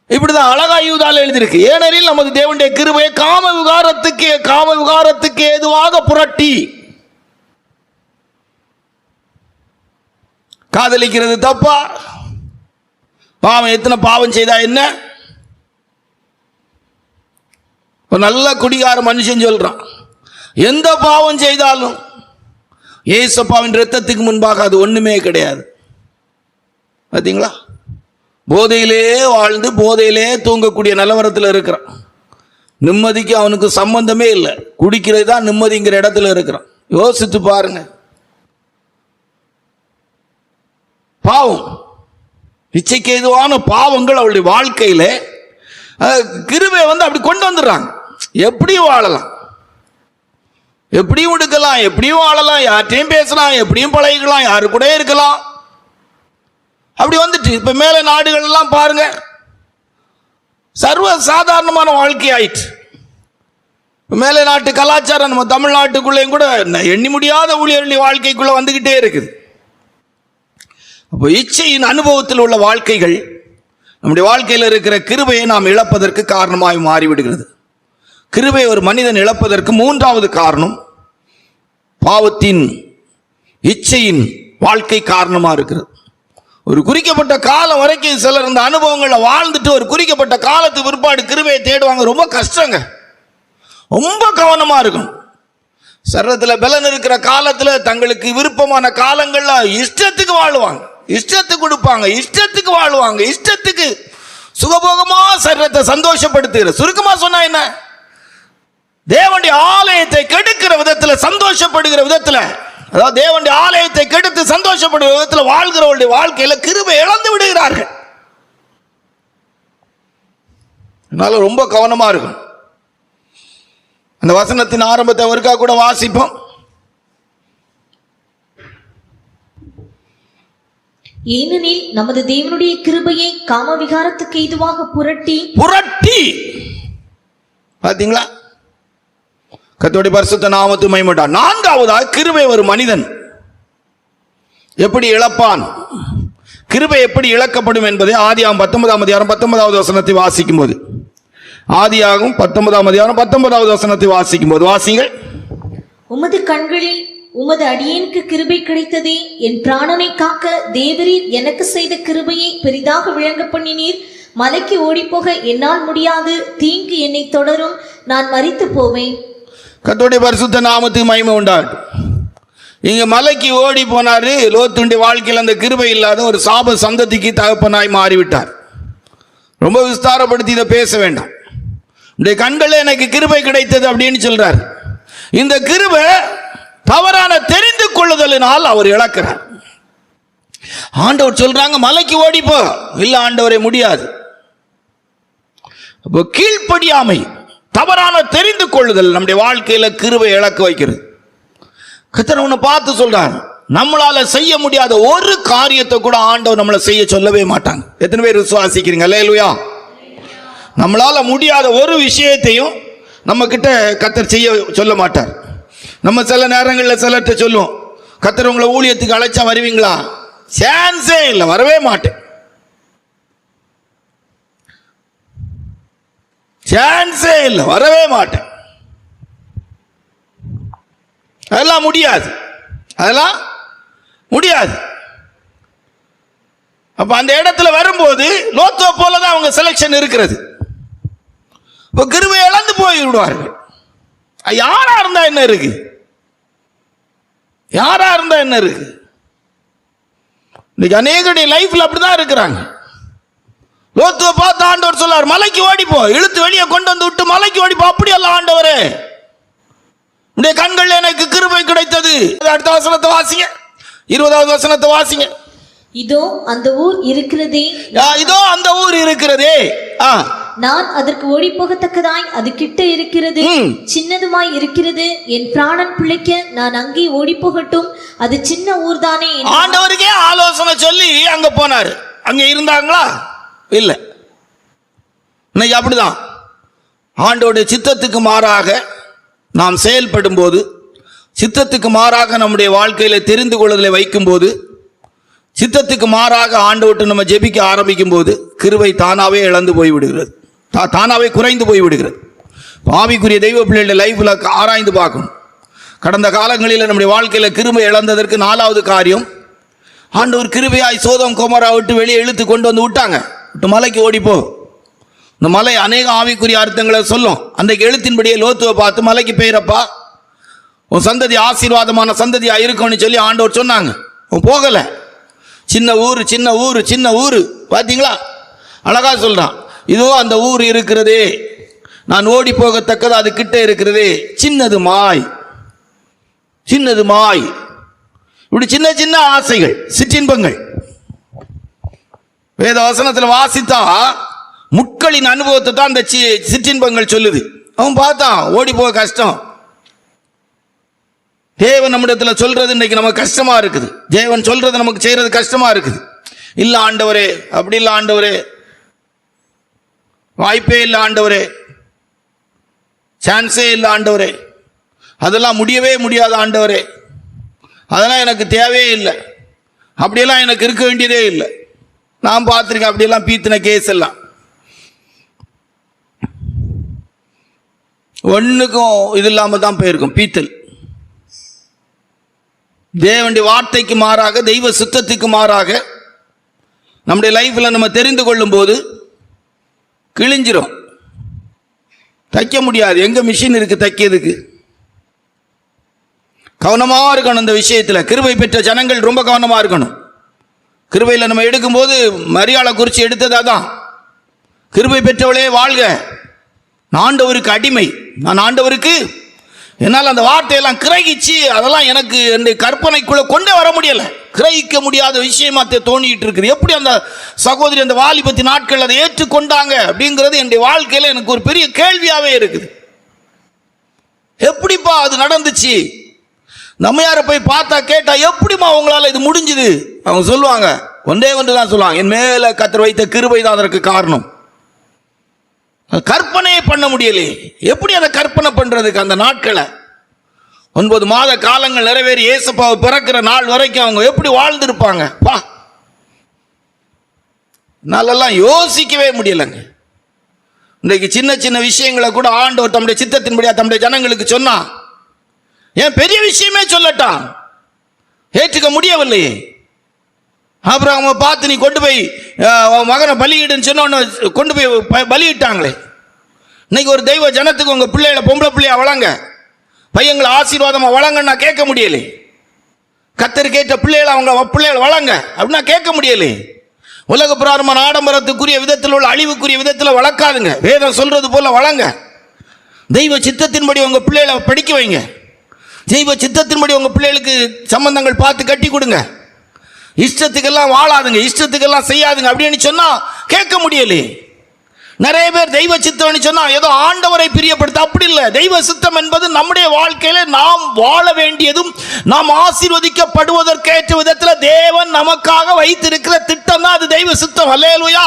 Speaker 1: இப்படிதான் அழகா யூதால எழுதியிருக்கு. ஏனெனில் நமது தேவனுடைய கிருபையை காம விகாரத்துக்கு ஏதுவாக புரட்டி. காதலிக்கிறது தப்பா? பாவம், எத்தனை பாவம் செய்தா என்ன? ஒரு நல்ல குடிகார மனுஷன் சொல்றான், எந்த பாவம் செய்தாலும் ஏசப்பாவின் இரத்தத்துக்கு முன்பாக அது ஒண்ணுமே கிடையாது. பார்த்தீங்களா? போதையிலே வாழ்ந்து போதையிலே தூங்கக்கூடிய நிலவரத்தில் இருக்கிறான். நிம்மதிக்கு அவனுக்கு சம்பந்தமே இல்லை. குடிக்கிறது தான் நிம்மதிங்கிற இடத்துல இருக்கிறான். யோசித்து பாருங்க. பாவம், இச்சைக்கு ஏதுவான பாவங்கள் அவளுடைய வாழ்க்கையில கிருபை அப்படி கொண்டு வந்துடுறாங்க. எப்படியும் வாழலாம், எப்படியும் எடுக்கலாம், எப்படியும் வாழலாம், யார்கிட்டையும் பேசலாம், எப்படியும் பழகிக்கலாம், யாரு கூட இருக்கலாம். அப்படி வந்துட்டு இப்ப மேல நாடுகள் எல்லாம் பாருங்க, சர்வ சாதாரணமான வாழ்க்கை ஆயிற்று. மேலை நாட்டு கலாச்சாரம் நம்ம தமிழ்நாட்டுக்குள்ளேயும் கூட எண்ணி முடியாத ஊழியர்களுடைய வாழ்க்கைக்குள்ள வந்துகிட்டே இருக்குது. அப்போ இச்சையின் அனுபவத்தில் உள்ள வாழ்க்கைகள் நம்முடைய வாழ்க்கையில் இருக்கிற கிருபையை நாம் இழப்பதற்கு காரணமாய் மாறிவிடுகிறது. கிருபை ஒரு மனிதன் இழப்பதற்கு மூன்றாவது காரணம் பாவத்தின், இச்சையின் வாழ்க்கை காரணமா இருக்கிறது. ஒரு குறிக்கப்பட்ட காலம் வரைக்கும் சிலர் இந்த அனுபவங்களை வாழ்ந்துட்டு ஒரு குறிக்கப்பட்ட காலத்துக்கு பிற்பாடு கிருபையை தேடுவாங்க. ரொம்ப கஷ்டங்க, ரொம்ப கவனமா இருக்கும். சரீரத்தில் பலன் இருக்கிற காலத்தில் தங்களுக்கு விருப்பமான காலங்கள்ல இஷ்டத்துக்கு வாழுவாங்க, இஷ்டத்துக்கு கொடுப்பாங்க, இஷ்டத்துக்கு வாழ்வாங்க, இஷ்டத்துக்கு சுகபோகமா சரீரத்தை சந்தோஷப்படுத்துகிற. சுருக்கமா சொன்னா என்ன, தேவனுடைய ஆலயத்தை கெடுக்கிற விதத்தில், சந்தோஷப்படுகிற விதத்தில், அதாவது தேவனுடைய ஆலயத்தை கெடுத்து சந்தோஷப்படுகிற விதத்தில் வாழ்கிறவருடைய வாழ்க்கையில கிருபை இழந்து விடுகிறார்கள். அதனால ரொம்ப கவனமா இருக்கும். அந்த வசனத்தின் ஆரம்பத்தை ஒருக்கா கூட வாசிப்போம்.
Speaker 2: ஏனெனில் நமது தேவனுடைய கிருபையை காம விகாரத்துக்கு ஏதுவாக புரட்டி.
Speaker 1: பாத்தீங்களா? கர்த்தருடைய பரிசுத்த நாமத்துக்கு மகிமை. நான்காவதாக, கிருபை ஒரு மனிதன் எப்படி இழப்பான், கிருபை எப்படி இழக்கப்படும் என்பதை ஆதியாகமம் 19ஆம் அதிகாரம் 19வது வசனத்தை வாசிக்கும் போது, ஆதியாகமம் 19ஆம் அதிகாரம் 19வது வசனத்தை வாசிக்கும் போது வாசிங்கள்.
Speaker 2: உமது கண்களில் உமது அடியேனுக்கு கிருபை கிடைத்ததே, என் பிராணனை காக்க தேவரீர் எனக்கு செய்த கிருபையை பெரிதாக விளங்க பண்ணினீர். மலைக்கு ஓடிப்போக என்னால் முடியாது, தீங்கு என்னை தொடரும், நான் மரித்து போவேன்.
Speaker 1: கர்த்தருடைய பரிசுத்த நாமத்துக்கு மகிமை உண்டாகட்டும். இங்க மலைக்கு ஓடி போனாரு. லோத்துடைய வாழ்க்கையில் அந்த கிருபை இல்லாத ஒரு சாப சந்ததிக்கு தகப்பனாய் மாறிவிட்டார். ரொம்ப விஸ்தாரப்படுத்தி இதை பேச வேண்டாம். இந்த கண்களே எனக்கு கிருபை கிடைத்தது அப்படின்னு சொல்றார். இந்த கிருபை தவறான தெரிந்து கொள்ளுதலினால் அவர் இழக்கிறார். ஆண்டவர் சொல்றாங்க மலைக்கு ஓடிப்போ. இல்ல ஆண்டவரே முடியாது. அப்போ கீழ்ப்படியாமை, தவறான தெரிந்து கொள்ளுதல் நம்முடைய வாழ்க்கையில கிருபை இழக்க வைக்கிறது. கர்த்தர் உன்னை பார்த்து சொல்றார், நம்மளால செய்ய முடியாத ஒரு காரியத்தை கூட ஆண்டவர் நம்மளை செய்ய சொல்லவே மாட்டாங்க. எத்தனை பேர் விசுவாசிக்கிறீங்க? அல்லேலூயா. நம்மளால முடியாத ஒரு விஷயத்தையும் நம்ம கிட்ட கர்த்தர் செய்ய சொல்ல மாட்டார். நம்ம சில நேரங்களில் சிலர்கிட்ட சொல்லுவோம், கர்த்தர் உங்களை ஊழியத்துக்கு அழைச்சா வருவீங்களா? சான்ஸே இல்லை, வரவே மாட்டேன். சான்ஸே இல்லை, வரவே மாட்டேன். அதெல்லாம் முடியாது, அதெல்லாம் முடியாது. அப்ப அந்த இடத்துல வரும்போது லோத்துவ போலதான் அவங்க செலக்ஷன் இருக்கிறது. இப்ப கிருபை இழந்து போய் விடுவார்கள். யாரா இருந்தா என்ன இருக்கு? யாரா இருந்தா என்ன இருக்கு? இன்னைக்கு அநேகருடைய லைஃப்ல அப்படிதான் இருக்கிறாங்க. லோத்துவ பார்த்து ஆண்டவர் சொல்லார், மலைக்கு ஓடிப்போ, இழுத்து வெளியே கொண்டு வந்து விட்டு மலைக்கு ஓடிப்போ. அப்படியெல்லாம் ஆண்டவரே, உடைய கண்கள் எனக்கு கிருபை கிடைத்தது. அடுத்த வசனத்தை வாசிங்க, 20வது வசனத்தை வாசிங்க.
Speaker 2: இதோ அந்த ஊர் இருக்கிறதே,
Speaker 1: இதோ அந்த ஊர் இருக்கிறதே,
Speaker 2: நான் அதற்கு ஓடி போகத்தக்கதாய் அது கிட்ட இருக்கிறது, சின்னதுமாய் இருக்கிறது. என் பிராணன் பிழைக்க நான் அங்கே ஓடி போகட்டும், அது சின்ன ஊர் தானே.
Speaker 1: ஆண்டவருக்கே ஆலோசனை சொல்லி அங்க போனாரு. அங்க இருந்தாங்களா? இல்ல. இன்னைக்கு அப்படிதான். ஆண்டவருடைய சித்தத்துக்கு மாறாக நாம் செயல்படும் போது, சித்தத்துக்கு மாறாக நம்முடைய வாழ்க்கையில தெரிந்து கொள்ளுதலை வைக்கும் போது, சித்தத்துக்கு மாறாக ஆண்டவர்கிட்ட நம்ம ஜெபிக்க ஆரம்பிக்கும் போது கிருபை தானாவே இழந்து போய்விடுகிறது, தானாவே குறைந்து போய்விடுகிறது. ஆவிக்குரிய தெய்வ பிள்ளைகளுடைய லைஃப்ல ஆராய்ந்து பார்க்கணும். கடந்த காலங்களில் நம்முடைய வாழ்க்கையில கிருபை இழந்ததற்கு 4வது காரியம், ஆண்டவர் கிருபையாய் சோதம் கொமோரா விட்டு வெளியே இழுத்து கொண்டு வந்து விட்டாங்க. விட்டு மலைக்கு ஓடிப்போ. இந்த மலை அநேக ஆவிக்குரிய அர்த்தங்களை சொல்லும். அன்றைக்கு எழுத்தின்படியே லோத்துவை பார்த்து மலைக்கு பெயரப்பா, உன் சந்ததி ஆசீர்வாதமான சந்ததியா இருக்கும்னு சொல்லி ஆண்டவர் சொன்னாங்க. உன் போகல. சின்ன ஊர், சின்ன ஊர், சின்ன ஊர். பார்த்தீங்களா, அழகா சொல்றான். இதோ அந்த ஊர் இருக்கிறதே, நான் ஓடி போகத்தக்கது அது கிட்ட இருக்கிறதே, சின்னது மாய், சின்னது மாய். இப்படி சின்ன சின்ன ஆசைகள், சிற்றின்பங்கள். வேத வசனத்தில் வாசித்தா முட்களின் அனுபவத்தை தான் அந்த சிற்றின்பங்கள் சொல்லுது. அவன் பார்த்தான், ஓடி போக கஷ்டம். தேவன் நம்மிடத்தில் சொல்றது இன்னைக்கு நமக்கு கஷ்டமா இருக்குது. தேவன் சொல்றது நமக்கு செய்யறது கஷ்டமா இருக்குது. இல்ல ஆண்டவரே, அப்படி இல்ல ஆண்டவரே, வாய்ப்பே இல்லை ஆண்டவரே, சான்ஸே இல்லை ஆண்டவரே, அதெல்லாம் முடியவே முடியாது ஆண்டவரே, அதெல்லாம் எனக்கு தேவையே இல்லை, அப்படியெல்லாம் எனக்கு இருக்க வேண்டியதே இல்லை. நான் பார்த்துருக்கேன் அப்படியெல்லாம் பீத்தின கேஸ் எல்லாம். ஒன்றுக்கும் இது இல்லாமல் தான் போயிருக்கும் பீத்தல். தேவனுடைய வார்த்தைக்கு மாறாக, தெய்வ சுத்தத்துக்கு மாறாக நம்முடைய லைஃப்பில் நம்ம தெரிந்து கொள்ளும் போது கிழிஞ்சிரும், தைக்க முடியாது. எங்க மிஷின் இருக்கு தைக்கிறதுக்கு? கவனமா இருக்கணும் இந்த விஷயத்துல. கிருபை பெற்ற ஜனங்கள் ரொம்ப கவனமா இருக்கணும். கிருபையில் நம்ம எடுக்கும்போது மரியாதை குறித்து எடுத்ததா தான், கிருபை பெற்றவளே வாழ்க, நான் ஆண்டவருக்கு அடிமை, நான் ஆண்டவருக்கு. என்னால் அந்த வார்த்தையெல்லாம் கிரகிச்சு அதெல்லாம் எனக்கு இந்த கற்பனைக்குள்ள கொண்டே வர முடியல. கிரகிக்க முடியாத விஷயமா தோணிட்டு இருக்குது. எப்படி அந்த சகோதரி அந்த வாலிபத்தி நாட்கள் அதை ஏற்றுக்கொண்டாங்க அப்படிங்கிறது என்னுடைய வாழ்க்கையில எனக்கு ஒரு பெரிய கேள்வியாவே இருக்குது. எப்படிப்பா அது நடந்துச்சு? நம்ம யாரை போய் பார்த்தா கேட்டா எப்படிமா உங்களால இது முடிஞ்சுது? அவங்க சொல்லுவாங்க, ஒன்றே ஒன்று தான் சொல்லுவாங்க, என் மேல கர்த்தர் வைத்த கிருபை தான் அதற்கு காரணம். கற்பனையே பண்ண முடியலையே. எப்படி அதை கற்பனை பண்றதுக்கு? அந்த நாட்களை 9 மாத காலங்கள் நிறைவேறி ஏசப்பாவை பிறக்கிற நாள் வரைக்கும் அவங்க எப்படி வாழ்ந்திருப்பாங்க பா, நாளெல்லாம் யோசிக்கவே முடியலைங்க. இன்றைக்கு சின்ன சின்ன விஷயங்களை கூட ஆண்டவர் தம்முடைய சித்தத்தின்படியா தம்முடைய ஜனங்களுக்கு சொன்னா, ஏன் பெரிய விஷயமே சொல்லட்டான், ஏற்றுக்க முடியவில்லையே. ஆபிரகாமை பார்த்து நீ கொண்டு போய் மகனை பலியிடுன்னு சொன்ன கொண்டு போய் பலியிட்டாங்களே. இன்னைக்கு ஒரு தெய்வ ஜனத்துக்கு உங்க பிள்ளைகளை பொம்பளை பிள்ளையா வளங்க, பையங்களை ஆசீர்வாதமா வளங்கன்னா கேட்க முடியலை. கத்தருக்கேற்ற பிள்ளைகளை அவங்க பிள்ளைகள் வளங்க அப்படின்னா கேட்க முடியலே. உலக பிராரமான ஆடம்பரத்துக்குரிய விதத்தில் உள்ள அழிவுக்குரிய விதத்தில் வளர்க்காதுங்க. வேதம் சொல்றது போல வளங்க. தெய்வ சித்தத்தின்படி உங்க பிள்ளைகளை படிக்க வைங்க. தெய்வ சித்தத்தின்படி உங்க பிள்ளைகளுக்கு சம்பந்தங்கள் பார்த்து கட்டி கொடுங்க. இஷ்டத்துக்கெல்லாம் வாழாதுங்க, இஷ்டத்துக்கெல்லாம் செய்யாதுங்க அப்படின்னு சொன்னா கேட்க முடியலே. நிறைய பேர் தெய்வ சித்தம்னு சொன்னா ஏதோ ஆண்டவரை பிரியப்படுத்த, அப்படி இல்லை. தெய்வ சித்தம் என்பது நம்முடைய வாழ்க்கையில நாம் வாழ வேண்டியதும் நாம் ஆசீர்வதிக்கப்படுவதற்கேற்ற விதத்தில் தேவன் நமக்காக வைத்திருக்கிற திட்டம் தான் அது தெய்வ சித்தம். அல்லேலூயா.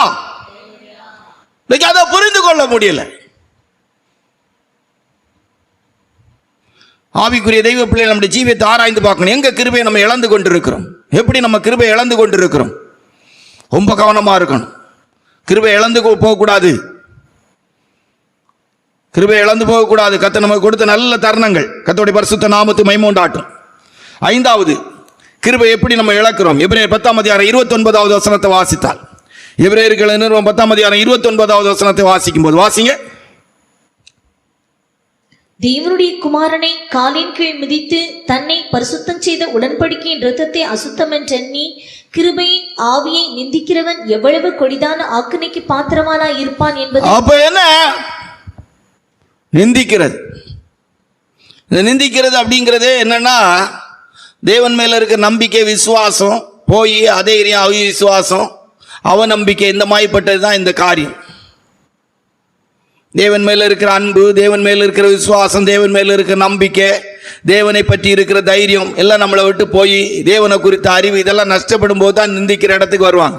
Speaker 1: அதை புரிந்து கொள்ள முடியல. ஆவிக்குரிய தெய்வ பிள்ளைகள் நம்முடைய ஜீவியத்தை ஆராய்ந்து பார்க்கணும். எங்க கிருபையை நம்ம இழந்து கொண்டிருக்கிறோம், எப்படி நம்ம கிருபையை இழந்து கொண்டிருக்கிறோம். ரொம்ப கவனமா இருக்கணும். கிருபை இழந்து போகக்கூடாது, கிருபை இழந்து போகக்கூடாது. கர்த்தர் நமக்கு கொடுத்த நல்ல தருணங்கள் கர்த்தருடைய பரிசுத்த நாமத்தை மகிமையுண்டாட்டும். ஐந்தாவது, கிருபை எப்படி நம்ம இழக்கிறோம். எபிரேயர் 10:29 வசனத்தை வாசித்தால், எபிரேயர்கள் 10:29 வசனத்தை வாசிக்கும் போது வாசிங்க.
Speaker 2: தேவனுடைய குமாரனை காலின் கீழ் மிதித்து தன்னை பரிசுத்தம் செய்த உடன்படிக்கையின் இரத்தத்தை அசுத்தம் என்றெண்ணி கிருபையின் ஆவியை நிந்திக்கிறவன் எவ்வளவு கொடிதான ஆக்கினைக்கு பாத்திரமானா இருப்பான் என்பது.
Speaker 1: அப்ப என்ன நிந்திக்கிறது? நிந்திக்கிறது அப்படிங்கிறது என்னன்னா, தேவன் மேல இருக்க நம்பிக்கை, விசுவாசம் போய் அதே அவிசுவாசம், அவநம்பிக்கை, இந்த மாதிரிப்பட்டது தான் இந்த காரியம். தேவன் மேல இருக்கிற அன்பு, தேவன் மேல இருக்கிற விசுவாசம், தேவன் மேல இருக்கிற நம்பிக்கை, தேவனை பற்றி இருக்கிற தைரியம் எல்லாம் நம்மளை விட்டு போய் தேவனை குறித்த அறிவு இதெல்லாம் நஷ்டப்படும் போது தான் நிந்திக்கிற இடத்துக்கு வருவாங்க.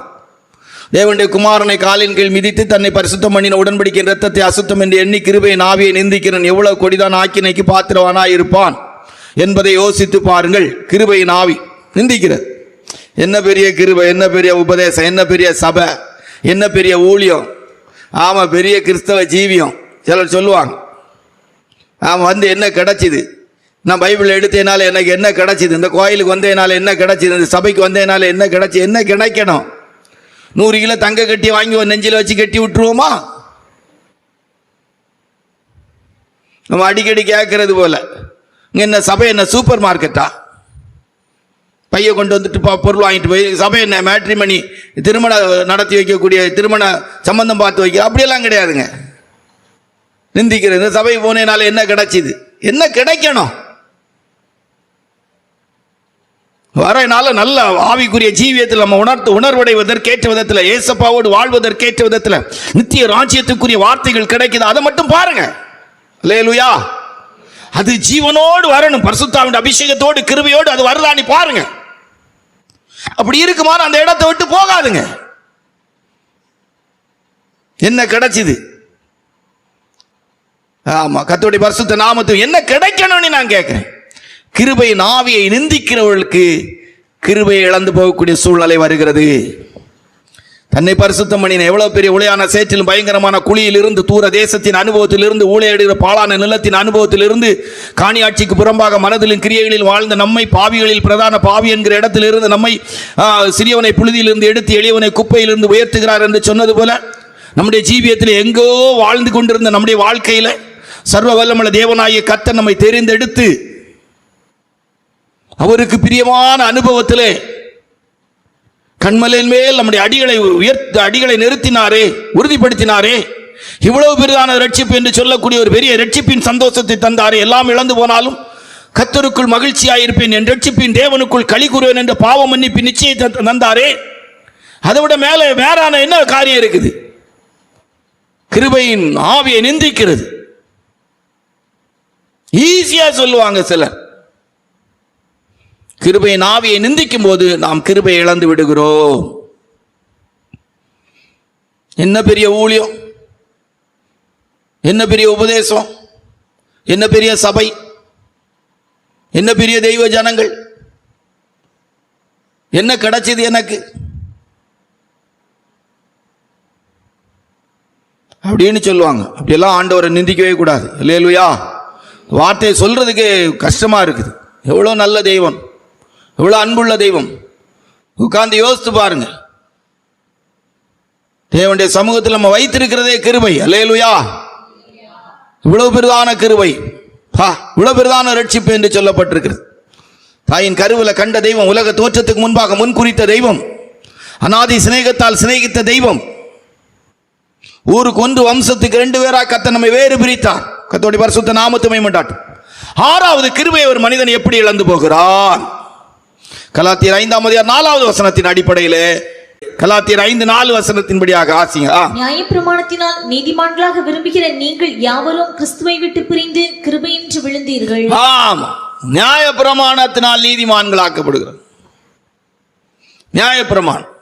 Speaker 1: தேவனுடைய குமாரனை காலின் கீழ் மிதித்து தன்னை பரிசுத்தம் பண்ணின உடன்படிக்கை இரத்தத்தை அசுத்தம் என்று எண்ணி கிருபையின் ஆவியை நிந்திக்கிறன் எவ்வளவு கொடிதான் ஆக்கினைக்கு பாத்திரவானாய் இருப்பான் என்பதை யோசித்து பாருங்கள். கிருபையின் ஆவி நிந்திக்கிறது. என்ன பெரிய கிருபை, என்ன பெரிய உபதேசம், என்ன பெரிய சபை, என்ன பெரிய ஊழியம், ஆமா பெரிய கிறிஸ்தவ ஜீவியம். சிலர் சொல்லுவாங்க, ஆமா வந்து என்ன கிடைச்சிது, நான் பைபிள் எடுத்தேனால எனக்கு என்ன கிடைச்சிது, இந்த கோயிலுக்கு வந்தேனால என்ன கிடைச்சிது, இந்த சபைக்கு வந்தேனால என்ன கிடைச்சி, என்ன கிடைக்கணும்? 100 கிலோ தங்க கட்டி வாங்கி நெஞ்சில் வச்சு கட்டி விட்டுருவோமா? நம்ம அடிக்கடி கேட்கறது போல, இங்க என்ன சபை என்ன சூப்பர் மார்க்கெட்டா? பைய கொண்டு வந்துட்டு பொருள் வாங்கிட்டு போய் சபை என்ன மேட்ரிமணி, திருமணம் நடத்தி வைக்கக்கூடிய, திருமண சம்பந்தம் பார்த்து வைக்க, அப்படியெல்லாம் கிடையாதுங்க. நிந்திக்கிறது. இந்த சபை போனேனால என்ன கிடைச்சிது, என்ன கிடைக்கணும்? வரனால நல்ல ஆவிக்குரிய ஜீவியத்தில் நம்ம உணர்வடைவதற்கேற்ற விதத்தில், ஏசப்பாவோடு வாழ்வதற்கேற்ற விதத்தில், நித்திய ராஜ்யத்துக்குரிய வார்த்தைகள் கிடைக்குது. அதை மட்டும் பாருங்க. அல்லேலூயா. அது ஜீவனோடு வரணும், பரிசுத்தாவின் அபிஷேகத்தோடு கிருபையோடு அது வருதான்னு பாருங்க. அப்படி இருக்குமாறு அந்த இடத்தை விட்டு போகாதுங்க. என்ன கிடைச்சிது? ஆமா, கர்த்தருடைய பரிசுத்த நாமத்துக்கு என்ன கிடைக்கணும்னு நான் கேட்கிறேன். கிருபையின் ஆவியை நிந்திக்கிறவர்களுக்கு கிருபையை இழந்து போகக்கூடிய சூழ்நிலை வருகிறது. தன்னை பரிசுத்தம் பண்ணின எவ்வளவு பெரிய உளையான சேற்றிலும் பயங்கரமான குழியிலிருந்து, தூர தேசத்தின் அனுபவத்திலிருந்து, ஊழையிடுகிற பாலான நிலத்தின் அனுபவத்திலிருந்து, காணியாட்சிக்கு புறம்பாக மனதிலும் கிரியைகளில் வாழ்ந்த நம்மை பாவிகளில் பிரதான பாவி என்கிற இடத்திலிருந்து நம்மை சிறியவனை புழுதியிலிருந்து எடுத்து எளியவனை குப்பையிலிருந்து உயர்த்துகிறார் என்று சொன்னது போல, நம்முடைய ஜீவியத்தில் எங்கோ வாழ்ந்து கொண்டிருந்த நம்முடைய வாழ்க்கையில சர்வ வல்லமுள்ள தேவனாகிய கர்த்தர் நம்மை தெரிந்தெடுத்து அவருக்கு பிரியமான அனுபவத்திலே கண்மலையின் மேல் நம்முடைய அடிகளை நிறுத்தினாரே, உறுதிப்படுத்தினாரே. இவ்வளவு பெரிதான ரட்சிப்பு என்று சொல்லக்கூடிய ஒரு பெரிய ரட்சிப்பின் சந்தோஷத்தை தந்தாரே. எல்லாம் இழந்து போனாலும் கர்த்தருக்குள் மகிழ்ச்சியாயிருப்பேன், என் ரட்சிப்பின் தேவனுக்குள் களி கூறுவேன் என்ற பாவ மன்னிப்பின் நிச்சயத்தை தந்தாரே. அதை விட மேலே வேறான என்ன காரியம் இருக்குது? கிருபையின் ஆவியை நிந்திக்கிறது. ஈஸியா சொல்லுவாங்க சிலர். கிருபையின் ஆவியை நிந்திக்கும் போது நாம் கிருபையை இழந்து விடுகிறோம். என்ன பெரிய ஊழியம், என்ன பெரிய உபதேசம், என்ன பெரிய சபை, என்ன பெரிய தெய்வ ஜனங்கள், என்ன கிடைச்சது எனக்கு அப்படின்னு சொல்லுவாங்க. அப்படியெல்லாம் ஆண்டவரை நிந்திக்கவே கூடாது. அல்லேலூயா. வார்த்தையை சொல்றதுக்கு கஷ்டமா இருக்குது. எவ்வளோ நல்ல தெய்வம், எவ்வளோ அன்புள்ள தெய்வம். உட்கார்ந்து யோசித்து பாருங்க. தேவனுடைய சமூகத்தில் நம்ம வைத்திருக்கிறதே கிருபை. அல்லேலூயா. இவ்வளவு பெரிதான கிருபை, இவ்வளவு பெரிதான ரட்சிப்பு என்று சொல்லப்பட்டிருக்கிறது. தாயின் கருவில கண்ட தெய்வம், உலக தோற்றத்துக்கு முன்பாக முன் குறித்த தெய்வம், அநாதி சிநேகத்தால் சிநேகித்த தெய்வம், ஊருக்கு ஒன்று வம்சத்துக்கு 2 பேரா கர்த்தர் நம்மை வேறு பிரித்தார். கர்த்தருடைய பரிசுத்த நாமத்தை மகிமைப்படட்டும். 6வது கிருபையை ஒரு மனிதன் எப்படி இழந்து போகிறான்? கலாத்தியர் 5:4 வசனத்தின் அடிப்படையிலே, கலாத்தியர் 5:4 வசனத்தின்படியாக ஆசிங்க.
Speaker 2: நியாயப்பிரமாணத்தினால் நீதிமான்களாக விரும்புகிற நீங்கள் யாவரும் கிறிஸ்துவை விட்டு பிரிந்து கிருபையின்றி விழுந்தீர்கள்.
Speaker 1: ஆமா, நியாயப்பிரமாணத்தினால் நீதிமான்களாக்கப்படுகிறது. நியாயப்பிரமாணம்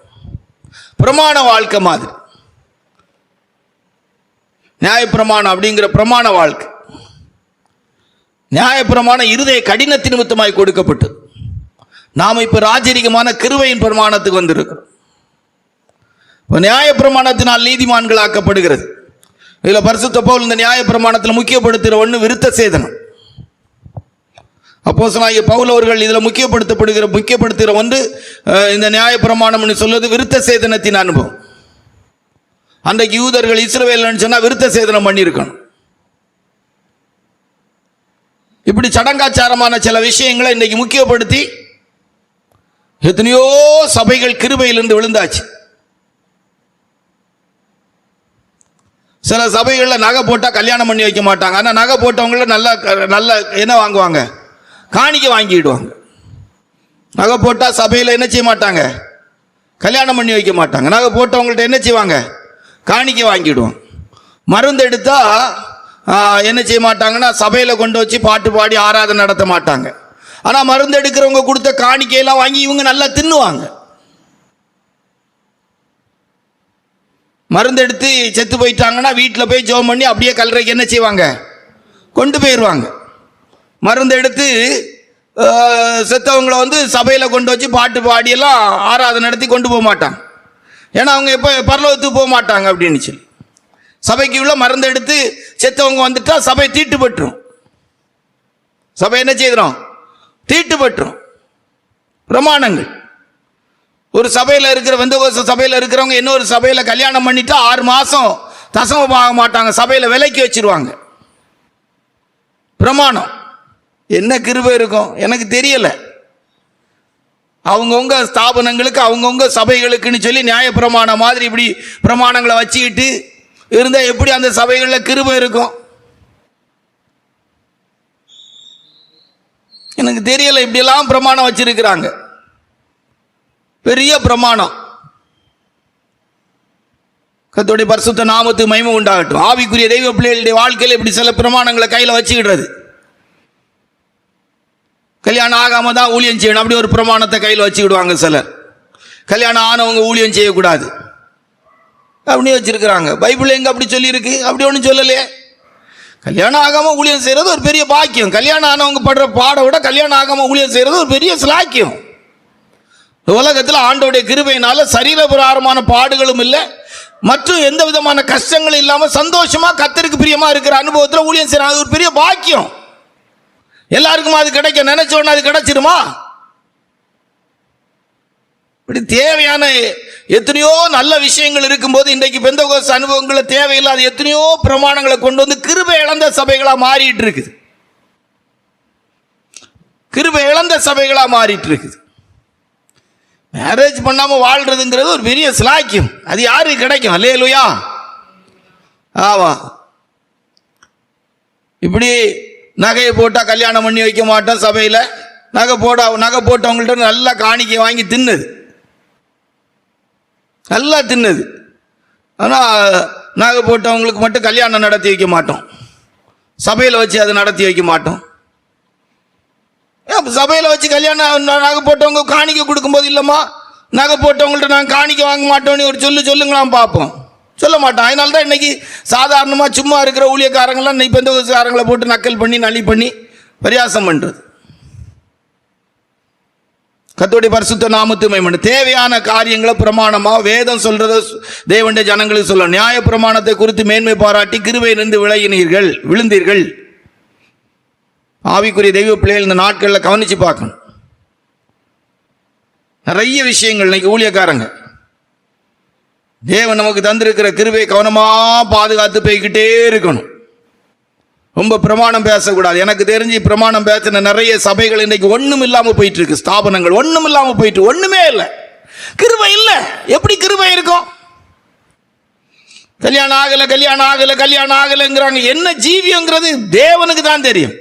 Speaker 1: பிரமாண வாழ்க்கை மாதிரி. நியாயப்பிரமாணம் அப்படிங்கிற பிரமாண வாழ்க்கை, நியாயப்பிரமாணம் இருதய கடினத்தின் நிமித்தமாய் கொடுக்கப்பட்டது. நாம் இப்ப ராஜரிகமான கிருபையின் பிரமாணத்துக்கு வந்திருக்கிறோம். நியாயப்பிரமாணத்தினால் நீதிமான்கள் ஆக்கப்படுகிறது. இதுல பரிசுத்த பவுல் இந்த நியாயப்பிரமாணத்தில் முக்கியப்படுத்துகிற ஒன்று விருத்த சேதனம். அப்போஸ்தலனாகிய பவுல் அவர்கள் இதில் முக்கியப்படுத்துகிற ஒன்று இந்த நியாயப்பிரமாணம் சொல்வது விருத்த சேதனத்தின் அனுபவம். அன்றைக்கு யூதர்கள் இஸ்ரவேல்னு சொன்னா விருத்த சேதனம் பண்ணியிருக்கணும். இப்படி சடங்காச்சாரமான சில விஷயங்களை இன்னைக்கு முக்கியப்படுத்தி எத்தனையோ சபைகள் கிருபையிலிருந்து விழுந்தாச்சு. சில சபைகளில் நகை போட்டால் கல்யாணம் பண்ணி வைக்க மாட்டாங்க. ஆனால் நகை போட்டவங்கள நல்ல என்ன வாங்குவாங்க? காணிக்கை வாங்கிடுவாங்க. நகை போட்டால் சபையில் என்ன செய்ய மாட்டாங்க? கல்யாணம் பண்ணி வைக்க மாட்டாங்க. நகை போட்டவங்கள்ட்ட என்ன செய்வாங்க? காணிக்கை வாங்கிடுவாங்க. மருந்து எடுத்தால் என்ன செய்ய மாட்டாங்கன்னா சபையில் கொண்டு வச்சு பாட்டு பாடி ஆராதனை நடத்த மாட்டாங்க. ஆனால் மருந்து எடுக்கிறவங்க கொடுத்த காணிக்கையெல்லாம் வாங்கி இவங்க நல்லா தின்னுவாங்க. மருந்து எடுத்து செத்து போயிட்டாங்கன்னா வீட்டில் போய் ஜெபம் பண்ணி அப்படியே கல்லறைக்கு என்ன செய்வாங்க? கொண்டு போயிடுவாங்க. மருந்து எடுத்து செத்தவங்களை சபையில் கொண்டு வச்சு பாட்டு பாடியெல்லாம் ஆராதனை நடத்தி கொண்டு போக மாட்டாங்க. ஏன்னா அவங்க எப்போ பரலோகத்துக்கு போக மாட்டாங்க அப்படின்னு சொல்லி சபைக்கு உள்ள மருந்து எடுத்து செத்தவங்க வந்துட்டா சபை தீட்டுப்பட்டுரும். சபை என்ன செய்கிறோம்? தீட்டுப்பட்டுரும். பிரமாணங்கள். ஒரு சபையில் இருக்கிற வெந்தகோஸ்த சபையில் இருக்கிறவங்க இன்னொரு சபையில் கல்யாணம் பண்ணிட்டா 6 மாதம் தசமம் ஆக மாட்டாங்க. சபையில் விலைக்கு வச்சிருவாங்க. பிரமாணம். என்ன கிருபை இருக்கும் எனக்கு தெரியல. அவங்கவுங்க ஸ்தாபனங்களுக்கு அவங்கவுங்க சபைகளுக்குன்னு சொல்லி நியாயப்பிரமாணம் மாதிரி இப்படி பிரமாணங்களை வச்சுக்கிட்டு இருந்தால் எப்படி அந்த சபைகளில் கிருபை இருக்கும் எனக்கு தெரியல. இப்படியெல்லாம் பிரமாணம் வச்சிருக்கிறாங்க. பெரிய பிரமாணம். கர்த்தருடைய பரிசுத்த நாமத்துக்கு மகிமை உண்டாகட்டும். ஆவிக்குரிய தெய்வ பிள்ளைகளுடைய வாழ்க்கையில் இப்படி சில பிரமாணங்களை கையில் வச்சுக்கிடுறது. கல்யாணம் ஆகாம தான் ஊழியம் செய்யணும் அப்படி ஒரு பிரமாணத்தை கையில் வச்சுக்கிடுவாங்க சிலர். கல்யாணம் ஆனவங்க ஊழியம் செய்யக்கூடாது அப்படி வச்சிருக்கிறாங்க. பைபிள் எங்க அப்படி சொல்லியிருக்கு? அப்படி ஒன்றும் சொல்லலையே. கல்யாணம் ஆகாம ஊழியம் செய்யறது ஒரு பெரிய பாக்கியம். கல்யாணம் ஆனவங்க படுற பாட விட கல்யாணம் ஆகாம ஊழியம் செய்யறது ஒரு பெரிய சிலாக்கியம். உலகத்தில் ஆண்டோடைய கிருபையினால சரீரபிரகாரமான பாடுகளும் இல்லை, மற்றும் எந்த விதமான கஷ்டங்களும் இல்லாமல் சந்தோஷமா கர்த்தருக்கு பிரியமா இருக்கிற அனுபவத்தில் ஊழியம் செய்யறாங்க. ஒரு பெரிய பாக்கியம். எல்லாருக்கும் அது கிடைக்க நினைச்சோன்னா அது கிடைச்சிருமா? இப்படி தேவையான எத்தனையோ நல்ல விஷயங்கள் இருக்கும்போது இன்றைக்கு பெந்தகோஸ்து அனுபவங்களை தேவையில்லாத எத்தனையோ பிரமாணங்களை கொண்டு வந்து கிருபை இழந்த சபைகளா மாறிட்டு இருக்குது. கிருபை இழந்த சபைகளா மாறிட்டு இருக்குது. மேரேஜ் பண்ணாம வாழ்றதுங்கிறது ஒரு பெரிய சிலாக்கியம். அது யாருக்கு கிடைக்கும்? அல்லேலூயா. ஆமா. இப்படி நகையை போட்டால் கல்யாணம் பண்ணி வைக்க மாட்டோம். சபையில் நகை போட்டவங்கள்ட்ட நல்லா காணிக்கை வாங்கி தின்னுது, நல்லா தின்னுது. ஆனால் நகை போட்டவங்களுக்கு மட்டும் கல்யாணம் நடத்தி வைக்க மாட்டோம். சபையில் வச்சு அதை நடத்தி வைக்க மாட்டோம். சபையில் வச்சு கல்யாணம் நகை போட்டவங்க காணிக்கை கொடுக்கும்போது இல்லைம்மா நகை போட்டவங்கள்ட்ட நாங்கள் காணிக்கை வாங்க மாட்டோம்னு ஒரு சொல்லுங்களாம் பார்ப்போம். சொல்ல மாட்டோம். அதனால தான் இன்னைக்கு சாதாரணமாக சும்மா இருக்கிற ஊழியக்காரங்களாம் இன்னைக்கு பெந்தகோஸ்துக்காரங்களை போட்டு நக்கல் பண்ணி நலி பண்ணி பரியாசம் பண்ணுறது. கர்த்தருடைய பரிசுத்த நாமத்துக்கு மகிமை. தேவையான காரியங்களை பிரமாணமாக வேதம் சொல்றத தேவனுடைய ஜனங்களுக்கு சொல்ல. நியாய பிரமாணத்தை குறித்து மேன்மை பாராட்டி கிருபையிலிருந்து விழுந்தீர்கள். ஆவிக்குரிய தெய்வ பிள்ளைகள் இந்த நாட்களில் கவனிச்சு பார்க்கணும். நிறைய விஷயங்கள் இன்னைக்கு ஊழியக்காரங்க தேவன் நமக்கு தந்திருக்கிற கிருபையை கவனமாக பாதுகாத்து போய்கிட்டே இருக்கணும். ரொம்ப பிரமாணம் பேசக்கூடாது. எனக்கு தெரிஞ்சு பிரமாணம் பேசின நிறைய சபைகள் இன்னைக்கு ஒண்ணும் இல்லாம போயிட்டு இருக்கு. ஸ்தாபனங்கள் ஒண்ணும் இல்லாம போயிட்டு, ஒண்ணுமே இல்லை, கிருபை இல்லை. எப்படி கிருபை இருக்கும்? கல்யாணம் ஆகல கல்யாணம் ஆகல கல்யாணம் ஆகலைங்கிறாங்க. என்ன ஜீவியங்கிறது தேவனுக்கு தான் தெரியும்.